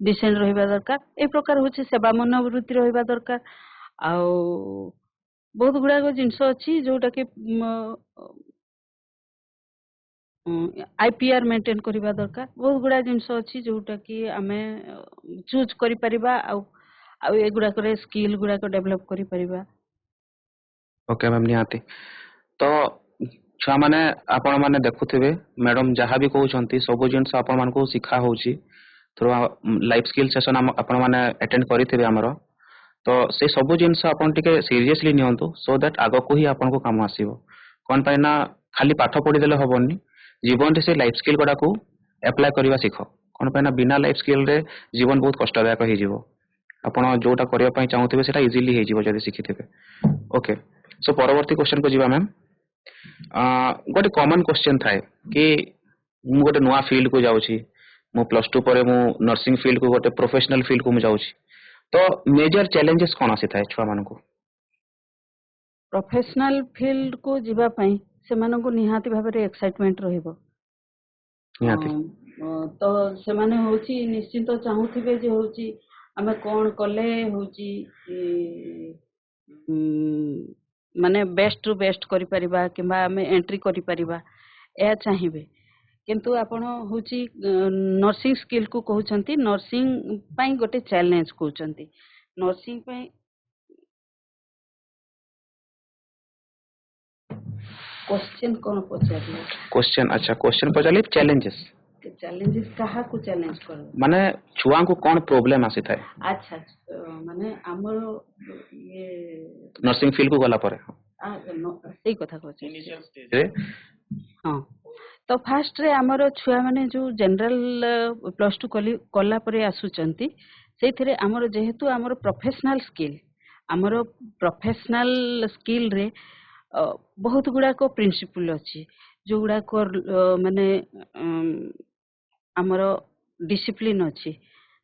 रहबा दरकार ए प्रकार होची सेवा मनोवृत्ति रहबा दरकार ଆଉ ବହୁତ ଗୁଡ଼ାକ ଜିନିଷ ଅଛି ଯୋଉଟା କି IPR ମେଣ୍ଟେନ୍ କରିବା ଦରକାର। ବହୁତ ଗୁଡ଼ା ଜିନିଷ ଅଛି ଯୋଉଟା କି ଆମେ ଚୁଜ୍ କରିପାରିବା ଆଉ ଆଉ ଏଗୁଡ଼ାକରେ ସ୍କିଲ୍ ଗୁଡ଼ାକ ଡେଭଲପ୍ କରିପାରିବା। ଓକେ ମ୍ୟାମ୍ ନିହାତି। ତ ଛୁଆମାନେ ଆପଣମାନେ ଦେଖୁଥିବେ ମ୍ୟାଡ଼ାମ୍ ଯାହା ବି କହୁଛନ୍ତି ସବୁ ଜିନିଷ ଆପଣମାନଙ୍କୁ ଶିଖା ହେଉଛି ଥ୍ରୁ ଲାଇଫ୍ ସ୍କିଲ୍ ସେସନ୍ ଆପଣମାନେ ଆଟେଣ୍ଡ କରିଥିବେ ଆମର। ତ ସେ ସବୁ ଜିନିଷ ଆପଣ ଟିକେ ସିରିୟସଲି ନିଅନ୍ତୁ ସୋ ଦ୍ୟାଟ୍ ଆଗକୁ ହିଁ ଆପଣଙ୍କୁ କାମ ଆସିବ। କ'ଣ ପାଇଁ ନା ଖାଲି ପାଠ ପଢ଼ିଦେଲେ ହେବନି, ଜୀବନରେ ସେ ଲାଇଫ୍ ସ୍କିଲ୍ ଗୁଡ଼ାକୁ ଆପ୍ଲାଏ କରିବା ଶିଖ। କ'ଣ ପାଇଁ ନା ବିନା ଲାଇଫ୍ ସ୍କିଲ୍ରେ ଜୀବନ ବହୁତ କଷ୍ଟଦାୟକ ହେଇଯିବ। ଆପଣ ଯୋଉଟା କରିବା ପାଇଁ ଚାହୁଁଥିବେ ସେଇଟା ଇଜିଲି ହେଇଯିବ ଯଦି ଶିଖିଥିବେ। ଓକେ, ସୋ ପରବର୍ତ୍ତୀ କ୍ୱେଶ୍ଚନକୁ ଯିବା ମ୍ୟାମ୍। ଗୋଟେ କମନ୍ କ୍ୱେଶ୍ଚନ୍ ଥାଏ କି ମୁଁ ଗୋଟେ ନୂଆ ଫିଲ୍ଡକୁ ଯାଉଛି, ମୁଁ +2 ପରେ ମୁଁ ନର୍ସିଂ ଫିଲ୍ଡକୁ ଗୋଟେ ପ୍ରୋଫେସନାଲ ଫିଲ୍ଡକୁ ମୁଁ ଯାଉଛି, ତ ମେଜର ଚ୍ୟାଲେଞ୍ଜେସ୍ କ'ଣ ଆସିଥାଏ ଛୁଆମାନଙ୍କୁ? ପ୍ରୋଫେସନାଲ ଫିଲ୍ଡକୁ ଯିବା ପାଇଁ ସେମାନଙ୍କୁ ନିହାତି ଭାବରେ ଏକ୍ସାଇଟମେଣ୍ଟ ରହିବ। ନିହାତି ତ ସେମାନେ ହଉଛି ନିଶ୍ଚିନ୍ତ ଚାହୁଁଥିବେ ଯେ ହଉଛି ଆମେ କ'ଣ କଲେ ହଉଛି ମାନେ ବେଷ୍ଟରୁ ବେଷ୍ଟ କରିପାରିବା କିମ୍ବା ଆମେ ଏଣ୍ଟ୍ରି କରିପାରିବା, ଏହା ଚାହିଁବେ। କିନ୍ତୁ ଆପଣ ହଉଛି ନର୍ସିଂ ସ୍କିଲ୍କୁ କହୁଛନ୍ତି, ନର୍ସିଂ ପାଇଁ ଗୋଟେ ଚ୍ୟାଲେଞ୍ଜ କହୁଛନ୍ତି। ନର୍ସିଂ ପାଇଁ क्वेश्चन कौन पचारिए? क्वेश्चन अच्छा क्वेश्चन पचारिए ଚ୍ୟାଲେଞ୍ଜେସ୍ ଚ୍ୟାଲେଞ୍ଜେସ୍ କାହାକୁ ଚ୍ୟାଲେଞ୍ଜ କରିବ? ମାନେ ଛୁଆଙ୍କୁ କ'ଣ ପ୍ରୋବ୍ଲେମ୍ ଆସିଥାଏ ଆଚ୍ଛା, ମାନେ ଆମର ଇଏ ନର୍ସିଂ ଫିଲ୍ଡକୁ ଗଲା ପରେ? ସେଇ କଥା କହୁଛି। ହଁ, ତ ଫାର୍ଷ୍ଟରେ ଆମର ଛୁଆମାନେ ଯୋଉ ଜେନେରାଲ +2 କଲା ପରେ ଆସୁଛନ୍ତି, ସେଇଥିରେ ଆମର ଯେହେତୁ ଆମର ପ୍ରୋଫେସନାଲ ସ୍କିଲ୍ରେ ବହୁତ ଗୁଡ଼ାକ ପ୍ରିନ୍ସିପଲ୍ ଅଛି ଯୋଉଗୁଡ଼ାକ ମାନେ ଆମର ଡିସିପ୍ଲିନ୍ ଅଛି।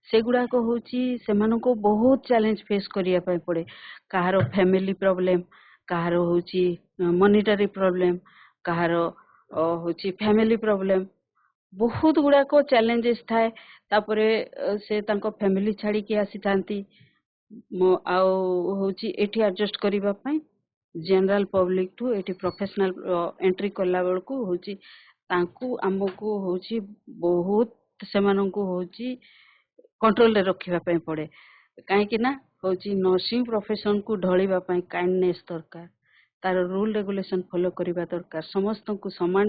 ସେଗୁଡ଼ାକ ହଉଛି ସେମାନଙ୍କୁ ବହୁତ ଚ୍ୟାଲେଞ୍ଜ ଫେସ୍ କରିବା ପାଇଁ ପଡ଼େ। କାହାର ଫ୍ୟାମିଲି ପ୍ରୋବ୍ଲେମ୍, କାହାର ହଉଛି ମନିଟାରୀ ପ୍ରୋବ୍ଲେମ୍, କାହାର ହଉଛି ଫ୍ୟାମିଲି ପ୍ରୋବ୍ଲେମ୍, ବହୁତ ଗୁଡ଼ାକ ଚ୍ୟାଲେଞ୍ଜେସ୍ ଥାଏ। ତାପରେ ସେ ତାଙ୍କ ଫ୍ୟାମିଲି ଛାଡ଼ିକି ଆସିଥାନ୍ତି ଆଉ ହଉଛି ଏଠି ଆଡଜଷ୍ଟ କରିବା ପାଇଁ ଜେନେରାଲ ପବ୍ଲିକ ଠୁ ଏଠି ପ୍ରୋଫେସନାଲ ଏଣ୍ଟ୍ରି କଲା ବେଳକୁ ହଉଛି ତାଙ୍କୁ ଆମକୁ ହଉଛି ବହୁତ ସେମାନଙ୍କୁ ହଉଛି କଣ୍ଟ୍ରୋଲରେ ରଖିବା ପାଇଁ ପଡ଼େ। କାହିଁକି ନା ହଉଛି ନର୍ସିଂ ପ୍ରଫେସନକୁ ଢଳିବା ପାଇଁ କାଇଣ୍ଡନେସ୍ ଦରକାର, ତାର ରୁଲ୍ ରେଗୁଲେସନ୍ ଫଲୋ କରିବା ଦରକାର, ସମସ୍ତଙ୍କୁ ସମାନ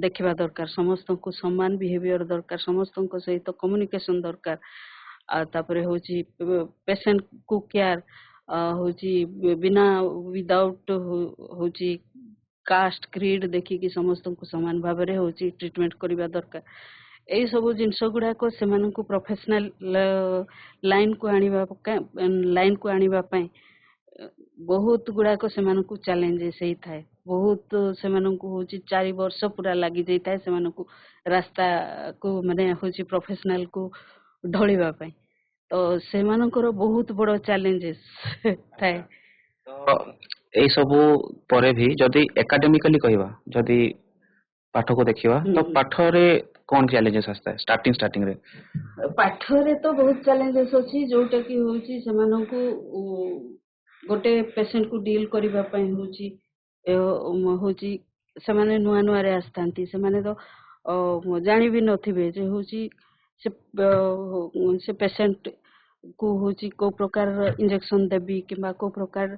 ଦେଖିବା ଦରକାର, ସମସ୍ତଙ୍କୁ ସମାନ ବିହେଭିୟର ଦରକାର, ସମସ୍ତଙ୍କ ସହିତ କମ୍ୟୁନିକେସନ୍ ଦରକାର। ଆଉ ତାପରେ ହଉଛି ପେସେଣ୍ଟକୁ କେୟାର ହଉଛି ବିନା ୱିଦାଉଟ୍ ହଉଛି କାଷ୍ଟ କ୍ରିଡ୍ ଦେଖିକି ସମସ୍ତଙ୍କୁ ସମାନ ଭାବରେ ହଉଛି ଟ୍ରିଟମେଣ୍ଟ କରିବା ଦରକାର। ଏଇ ସବୁ ଜିନିଷ ଗୁଡ଼ାକ ସେମାନଙ୍କୁ ପ୍ରୋଫେସନାଲ ଲାଇନ୍କୁ ଆଣିବା ପାଇଁ ବହୁତ ଗୁଡ଼ାକ ସେମାନଙ୍କୁ ଚ୍ୟାଲେଞ୍ଜେସ୍ ହେଇଥାଏ। ବହୁତ ସେମାନଙ୍କୁ ହଉଛି 4 ବର୍ଷ ପୁରା ଲାଗି ଯାଇଥାଏ ସେମାନଙ୍କୁ ରାସ୍ତାକୁ ମାନେ ହଉଛି ପ୍ରୋଫେସନାଲକୁ ଢଳିବା ପାଇଁ। ତ ସେମାନଙ୍କର ବହୁତ ବଡ଼ ଚ୍ୟାଲେଞ୍ଜେସ୍ ଥାଏ। ଏଇ ସବୁ ପରେ ବି ଯଦି ଏକାଡେମିକାଲି କହିବା, ଯଦି ପାଠକୁ ଦେଖିବା ତ ପାଠରେ କ'ଣ ଚ୍ୟାଲେଞ୍ଜେସ୍ ଆସିଥାଏ ଷ୍ଟାର୍ଟିଂରେ? ପାଠରେ ତ ବହୁତ ଚ୍ୟାଲେଞ୍ଜେସ୍ ଅଛି ଯୋଉଟା କି ହଉଛି ସେମାନଙ୍କୁ ଗୋଟେ ପେସେଣ୍ଟକୁ ଡିଲ୍ କରିବା ପାଇଁ ହଉଛି ସେମାନେ ନୂଆ ନୂଆରେ ଆସିଥାନ୍ତି। ସେମାନେ ତ ଜାଣିବି ନଥିବେ ଯେ ହଉଛି ସେ ପେସେଣ୍ଟକୁ ହଉଛି କୋଉ ପ୍ରକାରର ଇଞ୍ଜେକ୍ସନ୍ ଦେବି କିମ୍ବା କୋଉ ପ୍ରକାର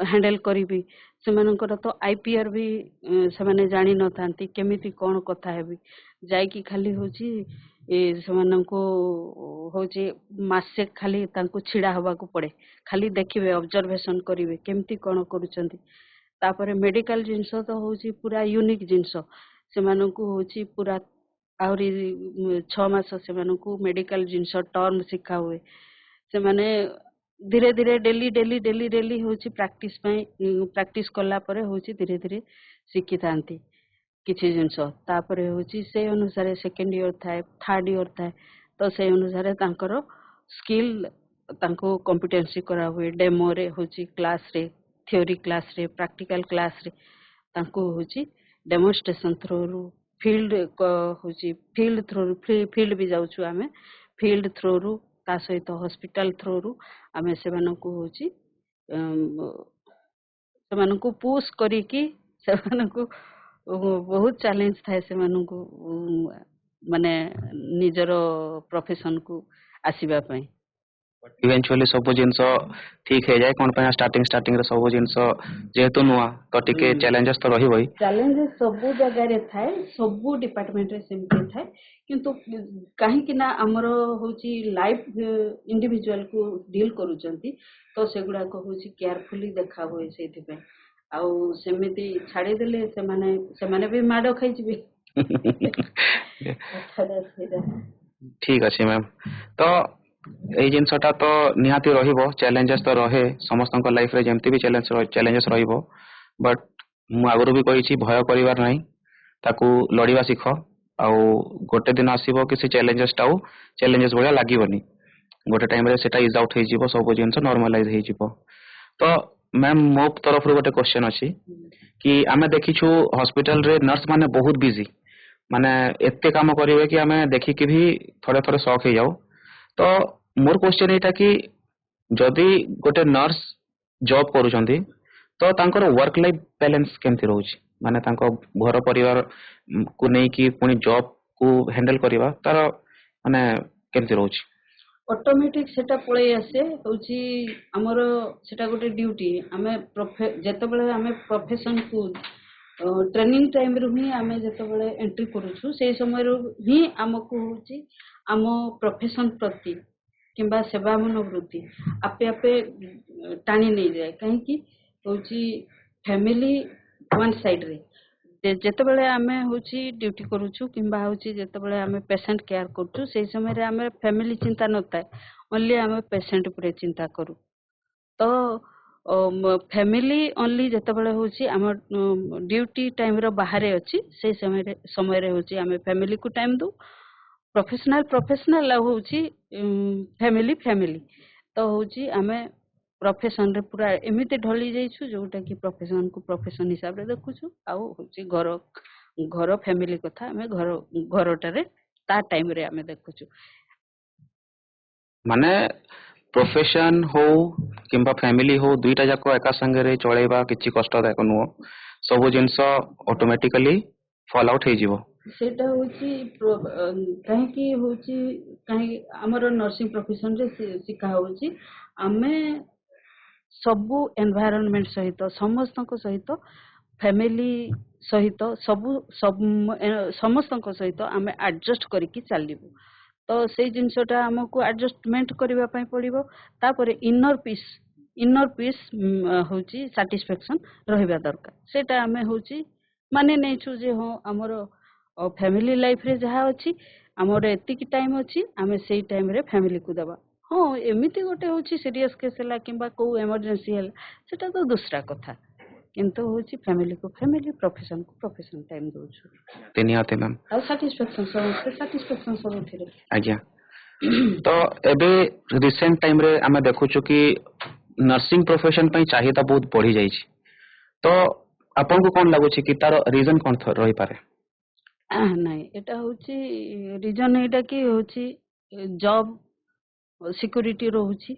ହ୍ୟାଣ୍ଡେଲ୍ କରିବି। ସେମାନଙ୍କର ତ IPR ବି ସେମାନେ ଜାଣିନଥାନ୍ତି, କେମିତି କ'ଣ କଥା ହେବି। ଯାଇକି ଖାଲି ହଉଛି ସେମାନଙ୍କୁ ହଉଛି ମାସେ ଖାଲି ତାଙ୍କୁ ଛିଡ଼ା ହେବାକୁ ପଡ଼େ, ଖାଲି ଦେଖିବେ, ଅବଜରଭେସନ୍ କରିବେ କେମିତି କ'ଣ କରୁଛନ୍ତି। ତାପରେ ମେଡ଼ିକାଲ ଜିନିଷ ତ ହଉଛି ପୁରା ୟୁନିକ୍ ଜିନିଷ। ସେମାନଙ୍କୁ ହଉଛି ପୁରା ଆହୁରି 6 ମାସ ସେମାନଙ୍କୁ ମେଡ଼ିକାଲ ଜିନିଷ ଟର୍ମ ଶିଖା ହୁଏ। ସେମାନେ ଧୀରେ ଧୀରେ ଡେଲି ହଉଛି ପ୍ରାକ୍ଟିସ୍ କଲା ପରେ ହଉଛି ଧୀରେ ଧୀରେ ଶିଖିଥାନ୍ତି କିଛି ଜିନିଷ। ତାପରେ ହଉଛି ସେଇ ଅନୁସାରେ ସେକେଣ୍ଡ ଇୟର ଥାଏ, ଥାର୍ଡ ଇୟର ଥାଏ, ତ ସେଇ ଅନୁସାରେ ତାଙ୍କର ସ୍କିଲ୍ ତାଙ୍କୁ କମ୍ପିଟେନ୍ସି କରାହୁଏ। ଡେମୋରେ ହଉଛି କ୍ଲାସରେ, ଥିଓରି କ୍ଲାସରେ, ପ୍ରାକ୍ଟିକାଲ କ୍ଲାସରେ ତାଙ୍କୁ ହଉଛି ଡେମୋନ୍ଷ୍ଟ୍ରେସନ୍ ଥ୍ରୋରୁ ଫିଲ୍ଡ ବି ଯାଉଛୁ ଆମେ, ଫିଲ୍ଡ ଥ୍ରୋରୁ ତା ସହିତ ହସ୍ପିଟାଲ ଥ୍ରୋରୁ ଆମେ ସେମାନଙ୍କୁ ହଉଛି ସେମାନଙ୍କୁ ପୁsh କରିକି ସେମାନଙ୍କୁ ବହୁତ ଚ୍ୟାଲେଞ୍ଜ ଥାଏ ସେମାନଙ୍କୁ ମାନେ ନିଜର ପ୍ରଫେସନକୁ ଆସିବା ପାଇଁ। ଇଭେନ୍ଚୁଆଲି ସବୁ ଜିନିଷ ଠିକ ହେଇଯାଏ କଣ ପାଇଁ ଷ୍ଟାର୍ଟିଂ ରେ ସବୁ ଜିନିଷ ଯେହେତୁ ନୂଆ ତ ଟିକେ ଚ୍ୟାଲେଞ୍ଜେସ୍ ତ ରହିବ ହିଁ। ଚ୍ୟାଲେଞ୍ଜେସ୍ ସବୁ ଜାଗାରେ ଥାଏ, ସବୁ ଡିପାର୍ଟମେଣ୍ଟରେ ସେମିତି ଥାଏ, କିନ୍ତୁ କାହିଁକି ନା ଆମର ହଉଛି ଲାଇଫ୍ ଇଣ୍ଡିଭିଜୁଆଲକୁ ଡିଲ୍ କରୁଛନ୍ତି ତ ସେଗୁଡାକ ହଉଛି କେୟାରଫୁଲି ଦେଖା ହୁଏ ସେଇଥିପାଇଁ। ଆଉ ସେମିତି ଛାଡ଼ିଦେଲେ ସେମାନେ ବି ମାଡ଼ ଖାଇଯିବେ। ଠିକ ଅଛି ମ୍ୟାମ୍। ତ ଏଇ ଜିନିଷଟା ତ ନିହାତି ରହିବ, ଚ୍ୟାଲେଞ୍ଜେସ୍ ତ ରହେ ସମସ୍ତଙ୍କ ଲାଇଫରେ, ଯେମିତି ବି ଚ୍ୟାଲେଞ୍ଜେସ୍ ରହିବ। ବଟ୍ ମୁଁ ଆଗରୁ ବି କହିଛି ଭୟ କରିବାର ନାହିଁ, ତାକୁ ଲଢ଼ିବା ଶିଖ। ଆଉ ଗୋଟେ ଦିନ ଆସିବ କି ସେ ଚ୍ୟାଲେଞ୍ଜେସ୍ଟା ଆଉ ଚ୍ୟାଲେଞ୍ଜେସ୍ ଭଳିଆ ଲାଗିବନି, ଗୋଟେ ଟାଇମ୍ରେ ସେଇଟା ଇଜ୍ ଆଉଟ୍ ହେଇଯିବ, ସବୁ ଜିନିଷ ନର୍ମାଲାଇଜ୍ ହେଇଯିବ। ତ ମ୍ୟାମ୍ ମୋ ତରଫରୁ ଗୋଟେ କ୍ୱେଶ୍ଚନ୍ ଅଛି କି ଆମେ ଦେଖିଛୁ ହସ୍ପିଟାଲରେ ନର୍ସ ମାନେ ବହୁତ ବିଜି, ମାନେ ଏତେ କାମ କରିବେ କି ଆମେ ଦେଖିକି ବି ଥରେ ଥରେ ସକ୍ ହେଇଯାଉ। ତ ମୋର କ୍ୱେଶ୍ଚନ୍ ଏଇଟା କି ଯଦି ଗୋଟେ ନର୍ସ ଜବ୍ କରୁଛନ୍ତି ତ ତାଙ୍କର ୱାର୍କ ଲାଇଫ୍ ବାଲାନ୍ସ କେମିତି ରହୁଛି, ମାନେ ତାଙ୍କ ଘର ପରିବାର କୁ ନେଇକି ପୁଣି ଜବ୍ କୁ ହ୍ୟାଣ୍ଡେଲ୍ କରିବା ତାର ମାନେ କେମିତି ରହୁଛି? ଅଟୋମେଟିକ୍ ସେଟା ପଳେଇ ଆସେ, ହଉଛି ଆମର ସେଟା ଗୋଟେ ଡ୍ୟୁଟି। ଆମେ ଯେତେବେଳେ ଆମେ ପ୍ରଫେସନକୁ ଟ୍ରେନିଂ ଟାଇମ୍ରୁ ହିଁ ଆମେ ଯେତେବେଳେ ଏଣ୍ଟ୍ରି କରୁଛୁ ସେଇ ସମୟରୁ ହିଁ ଆମକୁ ହଉଛି ଆମ ପ୍ରଫେସନ୍ ପ୍ରତି କିମ୍ବା ସେବା ମନୋବୃତ୍ତି ଆପେ ଆପେ ଟାଣି ନେଇଯାଏ। କାହିଁକି ହଉଛି ଫ୍ୟାମିଲି ୱାନ୍ ସାଇଡ୍ରେ ଯେତେବେଳେ ଆମେ ହଉଛି ଡ୍ୟୁଟି କରୁଛୁ କିମ୍ବା ହଉଛି ଯେତେବେଳେ ଆମେ ପେସେଣ୍ଟ କେୟାର କରୁଛୁ ସେଇ ସମୟରେ ଆମେ ଫ୍ୟାମିଲି ଚିନ୍ତା ନଥାଏ, ଓନ୍ଲି ଆମେ ପେସେଣ୍ଟ ଉପରେ ଚିନ୍ତା କରୁ। ତ ଫ୍ୟାମିଲି ଓନ୍ଲି ଯେତେବେଳେ ହଉଛି ଆମ ଡ୍ୟୁଟି ଟାଇମ୍ର ବାହାରେ ଅଛି ସେଇ ସମୟରେ ହଉଛି ଆମେ ଫ୍ୟାମିଲିକୁ ଟାଇମ୍ ଦଉ। ପ୍ରଫେସନାଲ ଆଉ ହଉଛି ଫ୍ୟାମିଲି ତ ହଉଛି ଆମେ ପ୍ରଫେସନରେ ପୁରା ଏମିତି ଢଳି ଯାଇଛୁ ଯୋଉଟା କି ପ୍ରଫେସନକୁ ପ୍ରଫେସନ ହିସାବରେ ଦେଖୁଛୁ, ଆଉ ହଉଛି ଘର ଫ୍ୟାମିଲି କଥା ଆମେ ଘରଟାରେ ତା ଟାଇମ୍ରେ ଆମେ ଦେଖୁଛୁ। ମାନେ ପ୍ରୋଫେସନ ହଉ କିମ୍ବା ଫ୍ୟାମିଲି ହଉ ଦୁଇଟା ଯାକ ଏକା ସାଙ୍ଗରେ ଚଳେଇବା କିଛି କଷ୍ଟଦାୟକ ନୁହଁ, ସବୁ ଜିନିଷ ଅଟୋମେଟିକାଲି ଫଲ୍ ଆଉଟ୍ ହେଇଯିବ। ସେଇଟା ହଉଛି କାହିଁକି ହଉଛି ଆମର ନର୍ସିଂ ପ୍ରଫେସନରେ ଶିଖା ହଉଛି ଆମେ ସବୁ ଏନଭାୟରନମେଣ୍ଟ ସହିତ ସମସ୍ତଙ୍କ ସହିତ ଫ୍ୟାମିଲି ସହିତ ସମସ୍ତଙ୍କ ସହିତ ଆମେ ଆଡଜଷ୍ଟ କରିକି ଚାଲିବୁ। ତ ସେଇ ଜିନିଷଟା ଆମକୁ ଆଡଜଷ୍ଟମେଣ୍ଟ କରିବା ପାଇଁ ପଡ଼ିବ। ତାପରେ ଇନର ପିସ୍ ହଉଛି ସାଟିସ୍ଫ୍ୟାକ୍ସନ୍ ରହିବା ଦରକାର। ସେଇଟା ଆମେ ହଉଛି ମାନେ ନେଇଛୁ ଯେ ହଁ ଆମର ଫ୍ୟାମିଲି ଲାଇଫରେ ଯାହା ଅଛି ଆମର ଏତିକି ଟାଇମ୍ ଅଛି, ଆମେ ସେଇ ଟାଇମ୍ରେ ଫ୍ୟାମିଲିକୁ ଦେବା। ହଁ ଏମିତି ଗୋଟେ ହଉଛି ସିରିୟସ୍ କେସ୍ ହେଲା କିମ୍ବା କୋଉ ଏମର୍ଜେନ୍ସି ହେଲା ସେଟା ତ ଦୁସରା କଥା, କିନ୍ତୁ ହଉଛି ଫ୍ୟାମିଲିକୁ ଫ୍ୟାମିଲି, ପ୍ରଫେସନକୁ ପ୍ରଫେସନ ଟାଇମ୍ ଦଉଛୁ। ନିହାତି ମ୍ୟାମ୍। ଆଉ ସାଟିସ୍ଫ୍ୟାକ୍ସନ୍ ସବୁଥିରେ। ଆଜ୍ଞା। ତ ଏବେ ରିସେଣ୍ଟ ଟାଇମ୍ରେ ଆମେ ଦେଖୁଛୁ କି ନର୍ସିଂ ପ୍ରଫେସନ ପାଇଁ ଚାହିଦା ବହୁତ ବଢି ଯାଇଛି, ତ ଆପଣଙ୍କୁ କଣ ଲାଗୁଛି କି ତାର ରିଜନ୍ କଣ ରହିପାରେ? ନାଇଁ ଏଟା ହଉଛି ରିଜନ୍ ଏଇଟା କି ହଉଛି ଜବ୍ ସିକ୍ୟୁରିଟି ରହୁଛି,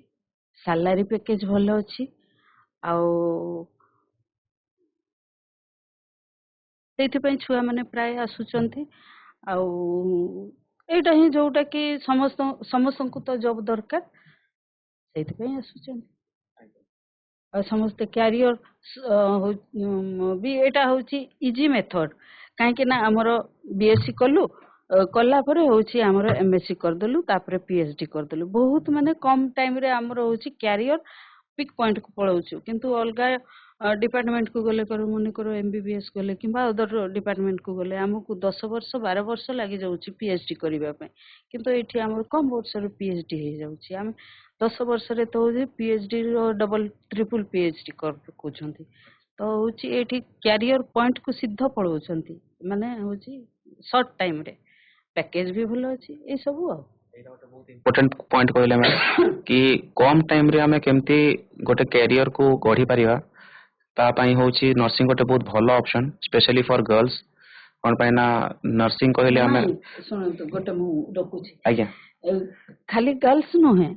ସାଲାରୀ ପ୍ୟାକେଜ ଭଲ ଅଛି, ଆଉ ସେଇଥିପାଇଁ ଛୁଆମାନେ ପ୍ରାୟ ଆସୁଛନ୍ତି। ଆଉ ଏଇଟା ହିଁ ଯୋଉଟା କି ସମସ୍ତଙ୍କୁ ତ ଜବ୍ ଦରକାର, ସେଇଥିପାଇଁ ଆସୁଛନ୍ତି। ଆଉ ସମସ୍ତେ କ୍ୟାରିୟର ବି ଏଇଟା ହଉଛି ଇଜି ମେଥଡ, କାହିଁକି ନା ଆମର ବିଏସସି କଲା ପରେ ହଉଛି ଆମର ଏମଏସସି କରିଦେଲୁ, ତାପରେ ପିଏଚଡି କରିଦେଲୁ, ବହୁତ ମାନେ କମ୍ ଟାଇମ୍ରେ ଆମର ହଉଛି କ୍ୟାରିୟର ପିକ୍ ପଏଣ୍ଟକୁ ପଳାଉଛୁ। କିନ୍ତୁ ଅଲଗା ଡିପାର୍ଟମେଣ୍ଟକୁ ଗଲେ ମନେକର MBBS ଗଲେ କିମ୍ବା ଅଦର ଡିପାର୍ଟମେଣ୍ଟକୁ ଗଲେ ଆମକୁ 10 ବର୍ଷ 12 ବର୍ଷ ଲାଗିଯାଉଛି ପିଏଚଡି କରିବା ପାଇଁ, କିନ୍ତୁ ଏଇଠି ଆମର କମ୍ ବର୍ଷରେ ପିଏଚଡି ହେଇଯାଉଛି। ଆମେ 10 ବର୍ଷରେ ତ ହଉଛି ପିଏଚଡିର ଡବଲ ଟ୍ରିପୁଲ ପିଏଚଡି କରୁଛନ୍ତି। ତ ହଉଛି ଏଇଠି କ୍ୟାରିୟର ପଏଣ୍ଟକୁ ସିଧା ପଳାଉଛନ୍ତି, ମାନେ ହଉଛି ସର୍ଟ ଟାଇମ୍ରେ, ପ୍ୟାକେଜ ବି ଭଲ ଅଛି, ଏଇସବୁ ଆଉ। ଇମ୍ପୋର୍ଟାଣ୍ଟ ପଏଣ୍ଟ କହିଲେ ମ୍ୟାମ୍ କି କମ୍ ଟାଇମ୍ରେ ଆମେ କେମିତି ଗୋଟେ କ୍ୟାରିୟରକୁ ଗଢ଼ି ପାରିବା, ତା ପାଇଁ ହଉଛି ନର୍ସିଂ ଗୋଟେ ବହୁତ ଭଲ ଅପସନ୍, ସ୍ପେଶାଲି ଫର୍ ଗର୍ଲସ। कौन पाई ना नर्सिंग कहले आमे ନାଇଁ ଶୁଣନ୍ତୁ ଗୋଟେ ମୁଁ ରଖୁଛି आज्ञा ଏ, ଖାଲି गर्ल्स ନୁହେଁ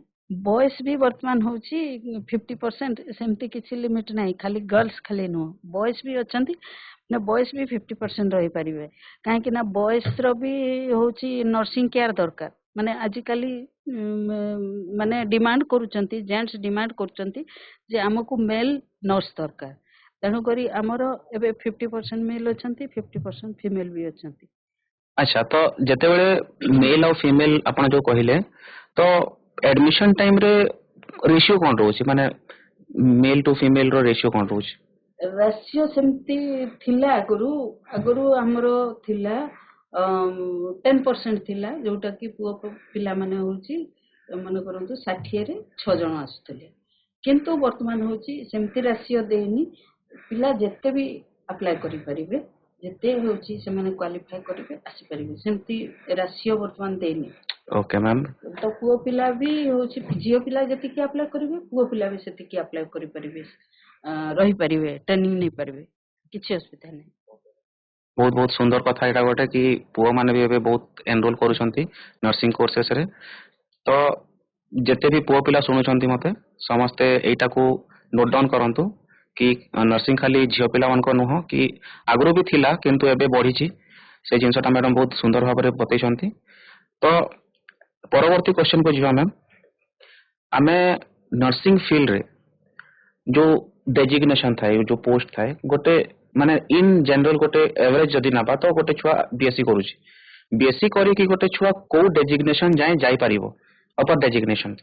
ବଏସ୍ ବି ବର୍ତ୍ତମାନ ହଉଛି 50% ସେମିତି କିଛି ଲିମିଟ ନାହିଁ ଖାଲି गर्ल्स ଖାଲି ନୁହଁ ବଏସ୍ ବି ଅଛନ୍ତି ନା ବଏସ୍ ବି 50% ରହିପାରିବେ କାହିଁକି ନା ବଏସ୍ ର ବି ହଉଛି ନର୍ସିଂ କେୟାର ଦରକାର ମାନେ ଆଜିକାଲି ମାନେ ଡିମାଣ୍ଡ କରୁଛନ୍ତି ଜେଣ୍ଟସ୍ ଡିମାଣ୍ଡ କରୁଛନ୍ତି ଯେ ଆମକୁ ମେଲ୍ ନର୍ସ ଦରକାର ତେଣୁକରି ଆମର ଏବେ 50% ମେଲ୍ ଅଛନ୍ତି 50% ଫିମେଲ୍ ବି ଅଛନ୍ତି अच्छा तो जेतेबेले मेल और फीमेल आपण जो कहले तो एडमिशन टाइम रे रेशियो कोन रहउची माने मेल टू फीमेल रो रेशियो कोन रहउची ରାଶିଓ ସେମିତି ଥିଲା ଆଗରୁ ଆଗରୁ ଆମର ଥିଲା 10% ଥିଲା ଯୋଉଟା କି ପୁଅ ପିଲାମାନେ ହଉଛି ମନେ କରନ୍ତୁ 60ରେ 6 ଜଣ ଆସୁଥିଲେ କିନ୍ତୁ ବର୍ତ୍ତମାନ ହଉଛି ସେମିତି ରାଶିଓ ଦେଇନି ପିଲା ଯେତେ ବି ଆପ୍ଲାଏ କରିପାରିବେ ଯେତେ ହଉଛି ସେମାନେ କ୍ୱାଲିଫାଏ କରିବେ ଆସିପାରିବେ ସେମିତି ରାଶିଓ ବର୍ତ୍ତମାନ ଦେଇନି ओके मैम ତ ପୁଅ ପିଲା ବି ହଉଛି ଝିଅ ପିଲା ଯେତିକି ଆପ୍ଲାଏ କରିବେ ପୁଅ ପିଲା ବି ସେତିକି ଆପ୍ଲାଏ କରିପାରିବେ ରହିପାରିବେ ଟ୍ରେନିଂ ନେଇପାରିବେ କିଛି ଅସୁବିଧା ନାହିଁ बहुत बहुत सुंदर कथा एटा गोटे कि पुओ माने भी एबे बहुत एनरोल करूछंती नर्सिंग कोर्सेस रे तो जेते भी पुओ पिला सुनुछंती मते समस्ते एटा को नोट डाउन करंतु कि नर्सिंग खाली झियो पिला मानको नुह कि आगरो भी थिला किंतु एबे बढ़िची से जिनसटा मैडम बहुत सुंदर भाबरे बतैछंती तो परवर्ती क्वेश्चन को जीवा मैम आमे नर्सिंग फील्ड रे जो डेजिग्नेशन थाए जो पोस्ट थाए गोटे माने इन जनरल गोटे एवरेज जदी नाबा तो गोटे छुआ बीएससी करूची बीएससी करी कि गोटे छुआ को डेजिग्नेशन जाए जाई परिबो अपर डेजिग्नेशन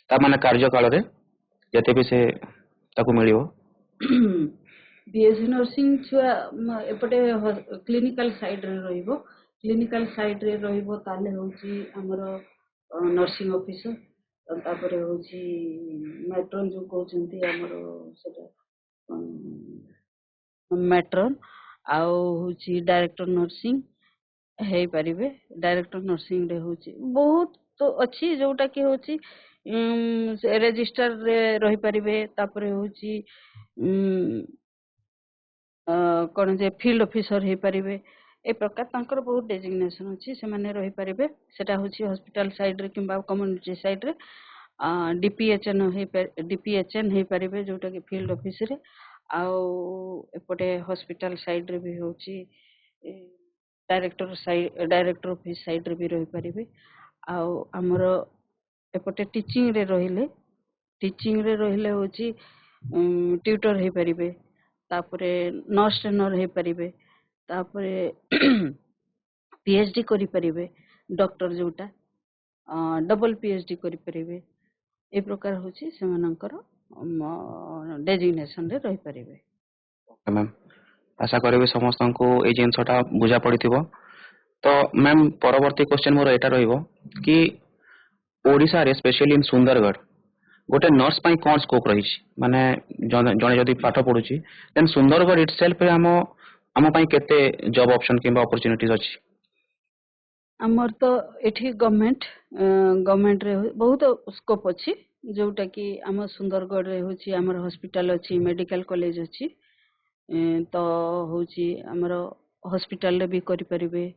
ता माने कार्यकाल रे जते भी से ताको मिलियो बीएससी नर्सिंग छुआ एपटे क्लिनिकल साइड रे रहिबो क्लिनिकल साइड रे रहिबो ताले होची हमरो नर्सिंग ऑफिसर तापरे होची मैट्रन जो कहउचंती हमरो सेटा मैट्रन आउ होची डायरेक्टर नर्सिंग हेई परिबे डायरेक्टर नर्सिंग रे होची बहुत तो अच्छी जोटा कि होची रेजिस्टर रे रही परिबे तापरे होची कौन जे फील्ड ऑफिसर हे परिबे ए प्रकार तांकर बहुत डेजिग्नेशन अछि से माने रही परिबे सेटा होची हॉस्पिटल साइड रे किंबा कम्युनिटी साइड रे डीपीएचएन हे परिबे जोटा कि फील्ड ऑफिस रे आउ एपटे हॉस्पिटल साइड रे भी होची डायरेक्टर ऑफिस साइड रे भी रही परिबे आउ हमरो एपटे टीचिंग रे रहिले होची ट्यूटर हे परिबे तापरे नर्स ट्रेनर हे परिबे तापरे पीएचडी करि परिबे डॉक्टर जोटा डबल पीएचडी करि परिबे ए प्रकार होची सेमानकर डेजिग्नेशन रे रही परिबे मैम आशा करबे समस्त को ए जिनसटा बुझा पड़िथिबो तो मैम परवर्ती क्वेश्चन मोर एटा रहइबो कि ओडिसा रे स्पेशली इन सुंदरगढ़ गोटे नर्स पाई कोन स्कोप रही माने जने जदि पाठ पढुची देन सुंदरगढ़ इटसेल्फ आम पाई केते जॉब ऑप्शन किंबा अपॉर्चुनिटीज अछि हमर तो एठी गवर्नमेंट रे बहुत स्कोप अछि जोटा कि आम सुंदरगढ़ रे होची हमर हॉस्पिटल अछि मेडिकल कॉलेज अछि तो होची हमर हॉस्पिटल रे भी करि परिबे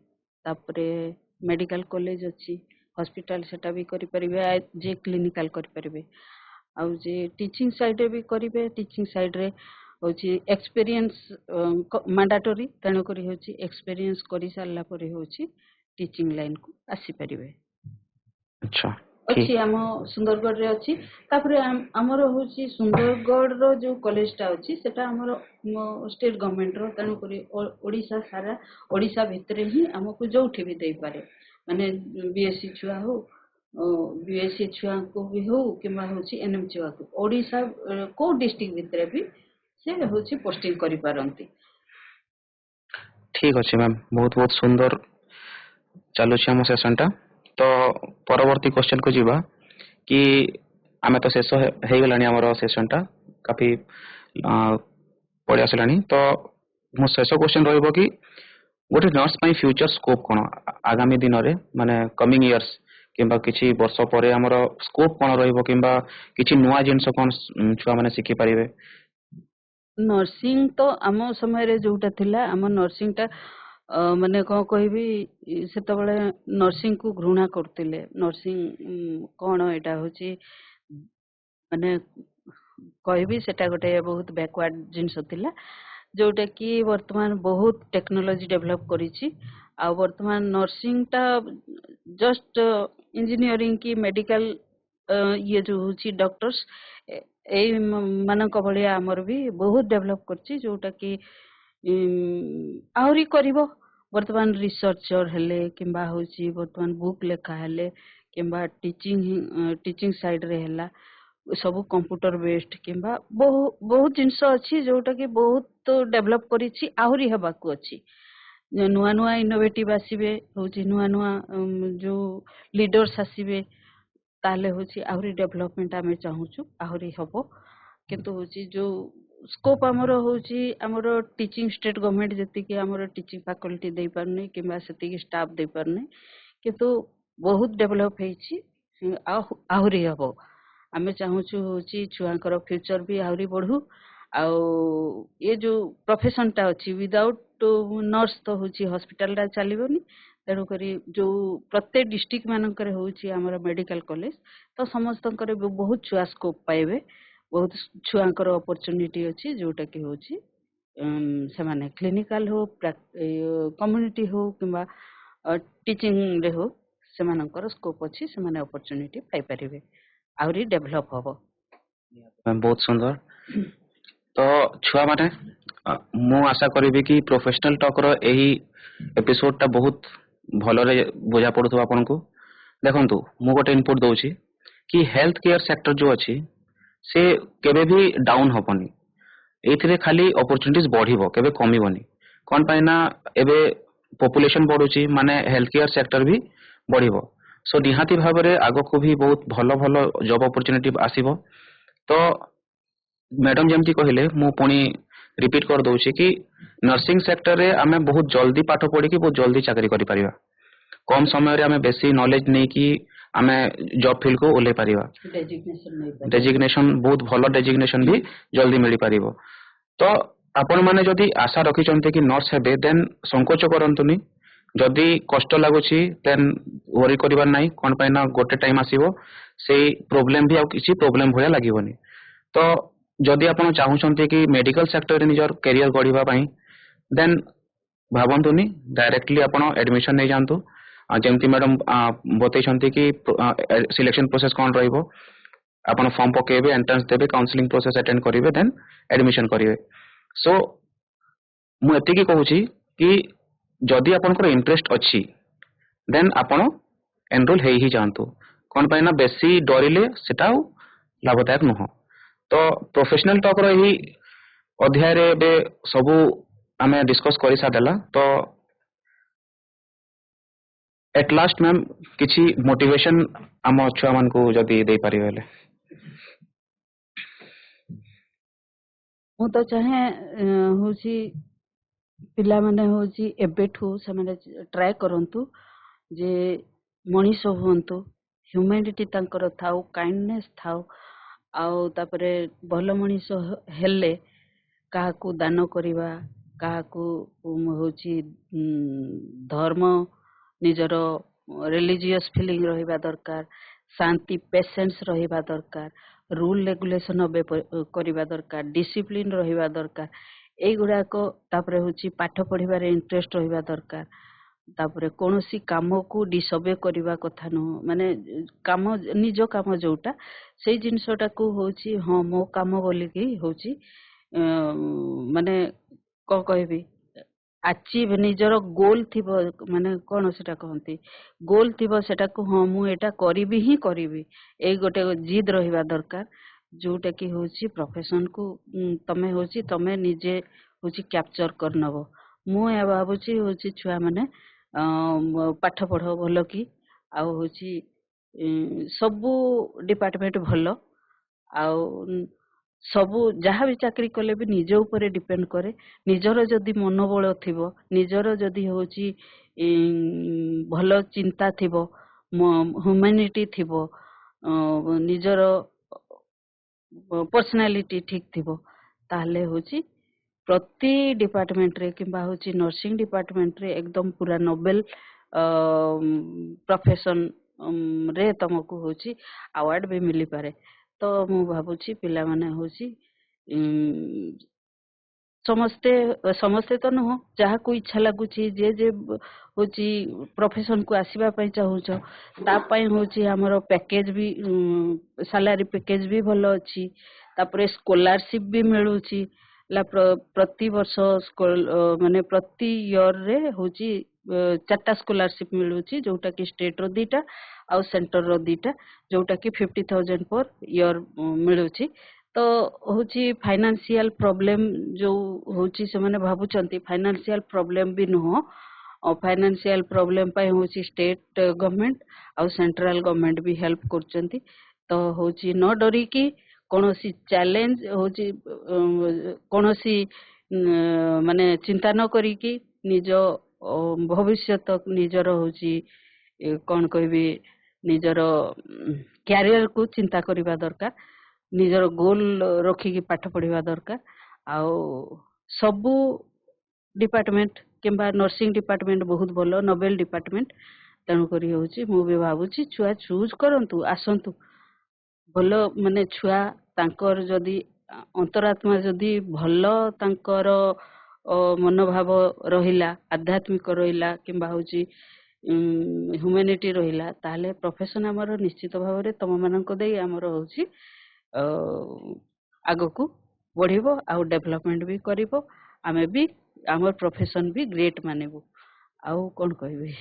तापरे मेडिकल कॉलेज अछि हॉस्पिटल सेटा भी करि परिबे जे क्लिनिकल करि परिबे आउ जे टीचिंग साइड रे भी करिबे टीचिंग साइड रे होची एक्सपीरियंस मैंडेटरी तेणु करी होची एक्सपीरियंस करि सारला परे होची टीचिंग लाइन को आसी परिबे अच्छा अच्छी आम सुंदरगढ़ रे अच्छी तापरे हमर होची सुंदरगढ़ रो जो कॉलेज टा अछि सेटा हमर स्टेट गवर्नमेंट रो तेणु करी ओडिसा सारा ओडिसा भितरे ही हमको जोठी भी देई पारे माने बीएससी छुआ हो बीएससी छुआ को भी हो किंबा होची एनएम छुआ को ओडिसा को डिस्ट्रिक्ट भितरे भी से होची पोस्टिंग करि पारंती ठीक अछि मैम बहुत बहुत सुंदर चालू छी हम सेशन टा तो परवर्ती क्वेश्चन को जीवा कि आमे तो शेष हे गलानी हमर सेशन टा काफी पड़ी आसलानी तो मो शेष क्वेश्चन रहइबो कि गोटे नर्स पाई फ्यूचर स्कोप कोन आगामी दिन रे माने कमिंग इयर्स किंबा किछि वर्ष परे हमर स्कोप कोन रहइबो किंबा किछि नुवा जिंस कोन छुआ माने सिखि परिबे नर्सिंग तो आम समय रे जोटा थिला आम नर्सिंग टा ମାନେ କଣ କହିବି ସେତେବେଳେ ନର୍ସିଂ କୁ ଘୃଣା କରୁଥିଲେ ନର୍ସିଂ କଣ ଏଇଟା ହଉଛି ମାନେ କହିବି ସେଟା ଗୋଟେ ବହୁତ ବ୍ୟାକୱାର୍ଡ ଜିନିଷ ଥିଲା ଯୋଉଟା କି ବର୍ତ୍ତମାନ ବହୁତ ଟେକ୍ନୋଲୋଜି ଡେଭଲପ କରିଛି ଆଉ ବର୍ତ୍ତମାନ ନର୍ସିଂ ଟା ଜଷ୍ଟ ଇଞ୍ଜିନିୟରିଂ କି ମେଡିକାଲ ଇଏ ଯୋଉ ହଉଛି ଡକ୍ଟର୍ସ ଏଇ ମାନଙ୍କ ଭଳିଆ ଆମର ବି ବହୁତ ଡେଭଲପ କରିଛି ଯୋଉଟା କି ଆହୁରି କରିବ ବର୍ତ୍ତମାନ ରିସର୍ଚ୍ଚର ହେଲେ କିମ୍ବା ହଉଛି ବର୍ତ୍ତମାନ ବୁକ୍ ଲେଖା ହେଲେ କିମ୍ବା ଟିଚିଂ ସାଇଡରେ ହେଲା ସବୁ କମ୍ପ୍ୟୁଟର ବେସ୍ଡ କିମ୍ବା ବହୁତ ଜିନିଷ ଅଛି ଯୋଉଟା କି ବହୁତ ଡେଭଲପ କରିଛି ଆହୁରି ହେବାକୁ ଅଛି ନୂଆ ନୂଆ ଇନୋଭେଟିଭ ଆସିବେ ହଉଛି ନୂଆ ନୂଆ ଯୋଉ ଲିଡର୍ସ ଆସିବେ ତାହେଲେ ହଉଛି ଆହୁରି ଡେଭଲପମେଣ୍ଟ ଆମେ ଚାହୁଁଛୁ ଆହୁରି ହବ କିନ୍ତୁ ହଉଛି ଯୋଉ ସ୍କୋପ ଆମର ହଉଛି ଆମର ଟିଚିଂ ଷ୍ଟେଟ ଗଭର୍ଣ୍ଣମେଣ୍ଟ ଯେତିକି ଆମର ଟିଚିଂ ଫାକଲ୍ଟି ଦେଇପାରୁନି କିମ୍ବା ସେତିକି ଷ୍ଟାଫ ଦେଇପାରୁନି କିନ୍ତୁ ବହୁତ ଡେଭଲପ ହେଇଛି ଆହୁରି ହବ ଆମେ ଚାହୁଁଛୁ ହଉଛି ଛୁଆଙ୍କର ଫ୍ୟୁଚର ବି ଆହୁରି ବଢୁ ଆଉ ଏ ଯୋଉ ପ୍ରଫେସନ ଟା ଅଛି ୱିଦାଉଟ୍ ନର୍ସ ତ ହଉଛି ହସ୍ପିଟାଲଟା ଚାଲିବନି ତେଣୁକରି ଯୋଉ ପ୍ରତ୍ୟେକ ଡିଷ୍ଟ୍ରିକ୍ଟ ମାନଙ୍କରେ ହଉଛି ଆମର ମେଡିକାଲ କଲେଜ ତ ସମସ୍ତଙ୍କର ବହୁତ ଛୁଆ ସ୍କୋପ ପାଇବେ ବହୁତ ଛୁଆଙ୍କର ଅପରଚୁନିଟି ଅଛି ଯୋଉଟା କି ହଉଛି ସେମାନେ କ୍ଲିନିକାଲ ହଉ କମ୍ୟୁନିଟି ହଉ କିମ୍ବା ଟିଚିଂରେ ହଉ ସେମାନଙ୍କର ସ୍କୋପ ଅଛି ସେମାନେ ଅପରଚୁନିଟି ପାଇପାରିବେ ଆହୁରି ଡେଭଲପ ହବ ବହୁତ ସୁନ୍ଦର। ତ ଛୁଆମାନେ ମୁଁ ଆଶା କରିବି କି ପ୍ରୋଫେସନାଲ ଟକ୍ର ଏହି ଏପିସୋଡଟା ବହୁତ ଭଲରେ ବୁଝା ପଡୁଥିବ ଆପଣଙ୍କୁ। ଦେଖନ୍ତୁ ମୁଁ ଗୋଟେ ଇନପୁଟ ଦଉଛି କି ହେଲ୍ଥ କେୟାର ସେକ୍ଟର ଯୋଉ ଅଛି ସେ କେବେ ବି ଡାଉନ ହବନି ଏଇଥିରେ ଖାଲି ଅପରଚୁନିଟିଜ ବଢିବ କେବେ କମିବନି କଣ ପାଇଁ ନା ଏବେ ପପୁଲେସନ ବଢୁଛି ମାନେ ହେଲ୍ଥ କେୟାର ସେକ୍ଟର ବି ବଢିବ ସୋ ନିହାତି ଭାବରେ ଆଗକୁ ବି ବହୁତ ଭଲ ଭଲ ଜବ ଅପରଚୁନିଟି ଆସିବ। ତ ମ୍ୟାଡାମ ଯେମିତି କହିଲେ ମୁଁ ପୁଣି ରିପିଟ କରିଦଉଛି କି ନର୍ସିଂ ସେକ୍ଟରରେ ଆମେ ବହୁତ ଜଲ୍ଦି ପାଠ ପଢିକି ବହୁତ ଜଲ୍ଦି ଚାକିରି କରିପାରିବା କମ ସମୟରେ ଆମେ ବେଶୀ ନଲେଜ ନେଇକି ଆମେ ଜବ ଫିଲ୍ଡ କୁ ଓହ୍ଲେଇ ପାରିବା ଡେଜିଗ୍ନେସନ ବହୁତ ଭଲ ଡେଜିଗ୍ନେସନ ବି ଜଲ୍ଦି ମିଳିପାରିବ। ତ ଆପଣ ମାନେ ଯଦି ଆଶା ରଖିଛନ୍ତି କି ନର୍ସ ହେବେ ଦେନ୍ ସଂକୋଚ କରନ୍ତୁନି ଯଦି କଷ୍ଟ ଲାଗୁଛି ଦେନ୍ ୱରି କରିବାର ନାହିଁ କଣ ପାଇଁ ନା ଗୋଟେ ଟାଇମ ଆସିବ ସେଇ ପ୍ରୋବ୍ଲେମ ବି ଆଉ କିଛି ପ୍ରୋବ୍ଲେମ ଭଳିଆ ଲାଗିବନି। ତ ଯଦି ଆପଣ ଚାହୁଁଛନ୍ତି କି ମେଡିକାଲ ସେକ୍ଟରରେ ନିଜର କ୍ୟାରିୟର ଗଢିବା ପାଇଁ ଦେନ୍ ଭାବନ୍ତୁନି ଡାଇରେକ୍ଟଲି ଆପଣ ଆଡମିସନ ନେଇଯାଆନ୍ତୁ ଯେମିତି ମ୍ୟାଡାମ ବତେଇଛନ୍ତି କି ସିଲେକ୍ସନ ପ୍ରୋସେସ କଣ ରହିବ ଆପଣ ଫର୍ମ ପକେଇବେ ଏଣ୍ଟ୍ରାନ୍ସ ଦେବେ କାଉନସିଲିଂ ପ୍ରୋସେସ ଆଟେଣ୍ଡ କରିବେ ଦେନ୍ ଆଡମିସନ କରିବେ। ସୋ ମୁଁ ଏତିକି କହୁଛି କି ଯଦି ଆପଣଙ୍କର ଇଣ୍ଟରେଷ୍ଟ ଅଛି ଦେନ୍ ଆପଣ ଏନରୋଲ ହେଇ ହିଁ ଯାଆନ୍ତୁ କଣ ପାଇଁ ନା ବେଶୀ ଡରିଲେ ସେଟା ଆଉ ଲାଭଦାୟକ ନୁହଁ। ତ ପ୍ରୋଫେସନାଲ ଟକ୍ର ଏହି ଅଧ୍ୟାୟରେ ଏବେ ସବୁ ଆମେ ଡିସ୍କସ କରିସାରିଦେଲା ତ एट लास्ट मैम किसी मोटिवेशन आम छुआ मान को जदि दे पारिबे हेले ମୁଁ ତ ଚାହେଁ ହଉଛି ପିଲାମାନେ ହଉଛି ଏବେଠୁ ସେମାନେ ଟ୍ରାଏ କରନ୍ତୁ ଯେ ମଣିଷ ହୁଅନ୍ତୁ ହ୍ୟୁମାନିଟି ତାଙ୍କର ଥାଉ କାଇଣ୍ଡନେସ୍ ଥାଉ ଆଉ ତାପରେ ଭଲ ମଣିଷ ହେଲେ କାହାକୁ ଦାନ କରିବା କାହାକୁ ହଉଛି ଧର୍ମ ନିଜର ରିଲିଜିୟସ୍ ଫିଲିଂ ରହିବା ଦରକାର ଶାନ୍ତି ପେସେନ୍ସ ରହିବା ଦରକାର ରୁଲ ରେଗୁଲେସନ କରିବା ଦରକାର ଡିସିପ୍ଲିନ ରହିବା ଦରକାର এইগুড়ାକ ତାପରେ ହଉଛି ପାଠ ପଢିବାରେ ଇଣ୍ଟରେଷ୍ଟ ରହିବା ଦରକାର ତାପରେ କୌଣସି କାମକୁ ଡିସଅବେ କରିବା କଥା ନୁହଁ ମାନେ କାମ ନିଜ କାମ ଯୋଉଟା ସେଇ ଜିନିଷଟାକୁ ହଉଛି ହଁ ମୋ କାମ ବୋଲିକି ହଉଛି ମାନେ କଣ କହିବି ଆଚିଭ ନିଜର ଗୋଲ ଥିବ ମାନେ କଣ ସେଟା କହନ୍ତି ଗୋଲ ଥିବ ସେଟାକୁ ହଁ ମୁଁ ଏଇଟା କରିବି ହିଁ କରିବି ଏଇ ଗୋଟେ ଜିଦ୍ ରହିବା ଦରକାର ଯୋଉଟା କି ହଉଛି ପ୍ରଫେସନ କୁ ତମେ ହଉଛି ତମେ ନିଜେ ହଉଛି କ୍ୟାପଚର କରିନବ ମୁଁ ଏହା ଭାବୁଛି ହଉଛି ଛୁଆ ମାନେ ପାଠ ପଢ ଭଲ କି ଆଉ ହଉଛି ସବୁ ଡିପାର୍ଟମେଣ୍ଟ ଭଲ ଆଉ ସବୁ ଯାହା ବି ଚାକିରି କଲେ ବି ନିଜ ଉପରେ ଡିପେଣ୍ଡ କରେ ନିଜର ଯଦି ମନୋବଳ ଥିବ ନିଜର ଯଦି ହଉଛି ଭଲ ଚିନ୍ତା ଥିବ ହ୍ୟୁମାନିଟି ଥିବ ନିଜର ପର୍ସନାଲିଟି ଠିକ ଥିବ ତାହେଲେ ହଉଛି प्रति डिपार्टमेंट रे किंबा होची नर्सिंग डिपार्टमेंट रे एकदम पूरा नोबेल प्रोफेशन रे तुमको होची अवार्ड भी मिली पारे। तो मु भाबुची पिला माने होची समस्ते समस्ते तो नुह जहाँ को इच्छा लगुची जे जे होची प्रोफेशन को आसीबा पई चाहूछ ता पई होची हमरो पैकेज भी सैलरी पैकेज भी भलो अछि तापरे स्कॉलरशिप भी मिलुची ला प्रति वर्ष माने प्रति ईयर रे होची चारटा स्कॉलरशिप मिलुची जोटा कि स्टेट रो दीटा आ सेंटर रो दीटा जोटा कि 50,000 पर ईयर मिलुची। तो होची फाइनेंशियल प्रॉब्लम जो होची से माने भाबुचंती फाइनेंशियल प्रॉब्लम भी नुह और फाइनेंशियल प्रॉब्लम पाई होची स्टेट गवर्नमेंट और सेंट्रल गवर्नमेंट भी हेल्प करचंती। तो होची न डरी की कोनोसी चैलेंज होची कोनोसी माने चिंता न करी की निजो भविष्य तक निजर होची कौन कहबी निजर कैरियर को चिंता करिबा दरकार निजर गोल रखिकी पाठ पढ़िबा दरकार आउ सबू डिपार्टमेंट किंबा नर्सिंग डिपार्टमेंट बहुत भलो नोबेल डिपार्टमेंट तेणु करी होची मु भी भाबुची छुआ चूज करंतु आसंतु भलो माने छुआ तांकर जदी अंतरात्मा जदी भलो तांकर मनोभाव रहिला आध्यात्मिक रहिला किंबा होची ह्यूमैनिटी रहिला ताले प्रोफेशन हमर निश्चित भाव रे तम मानक देई हमर होची आगको बढ़िबो आ डेवलपमेंट भी करिबो आमे भी हमर प्रोफेशन भी ग्रेट मानेबो आउ कोन कहबे।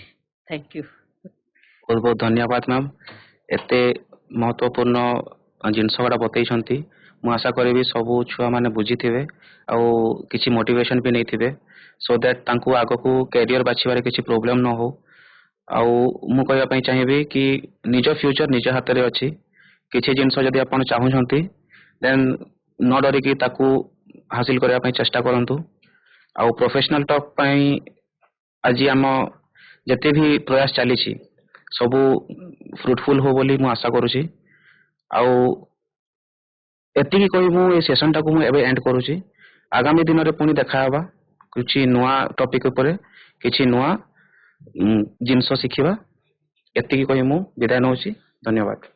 Thank you. बहुत बहुत धन्यवाद मैम एते महत्वपूर्ण जिनस गुड़ा बतई मु आशा करी सबू छुआ मैंने बुझी थे किसी मोटिवेशन भी नहीं थे सो दैट तांकु आग को कैरियर बाछिबारे किसी प्रोब्लेम न हो मु कहबा चाहिए कि निज फ्यूचर निज हाथ में अच्छी किसी जिनस जदि आप चाहूँगी देन न डरिकी ताकू हासिल करने चेष्टा करंतु आउ प्रोफेशनल टॉक आज आम जिते भी प्रयास चली सबू फ्रुटफुल हो बोली मु आशा करुची आउ एतिकी कही मु ए सेशन टाकू मु एबे एंड करुची आगामी दिन में पुणी देखा किसी नुआ टॉपिक उपरे किसी नुआ जिनस शिखिबा एतिकी कही मु विदाय नौची। धन्यवाद।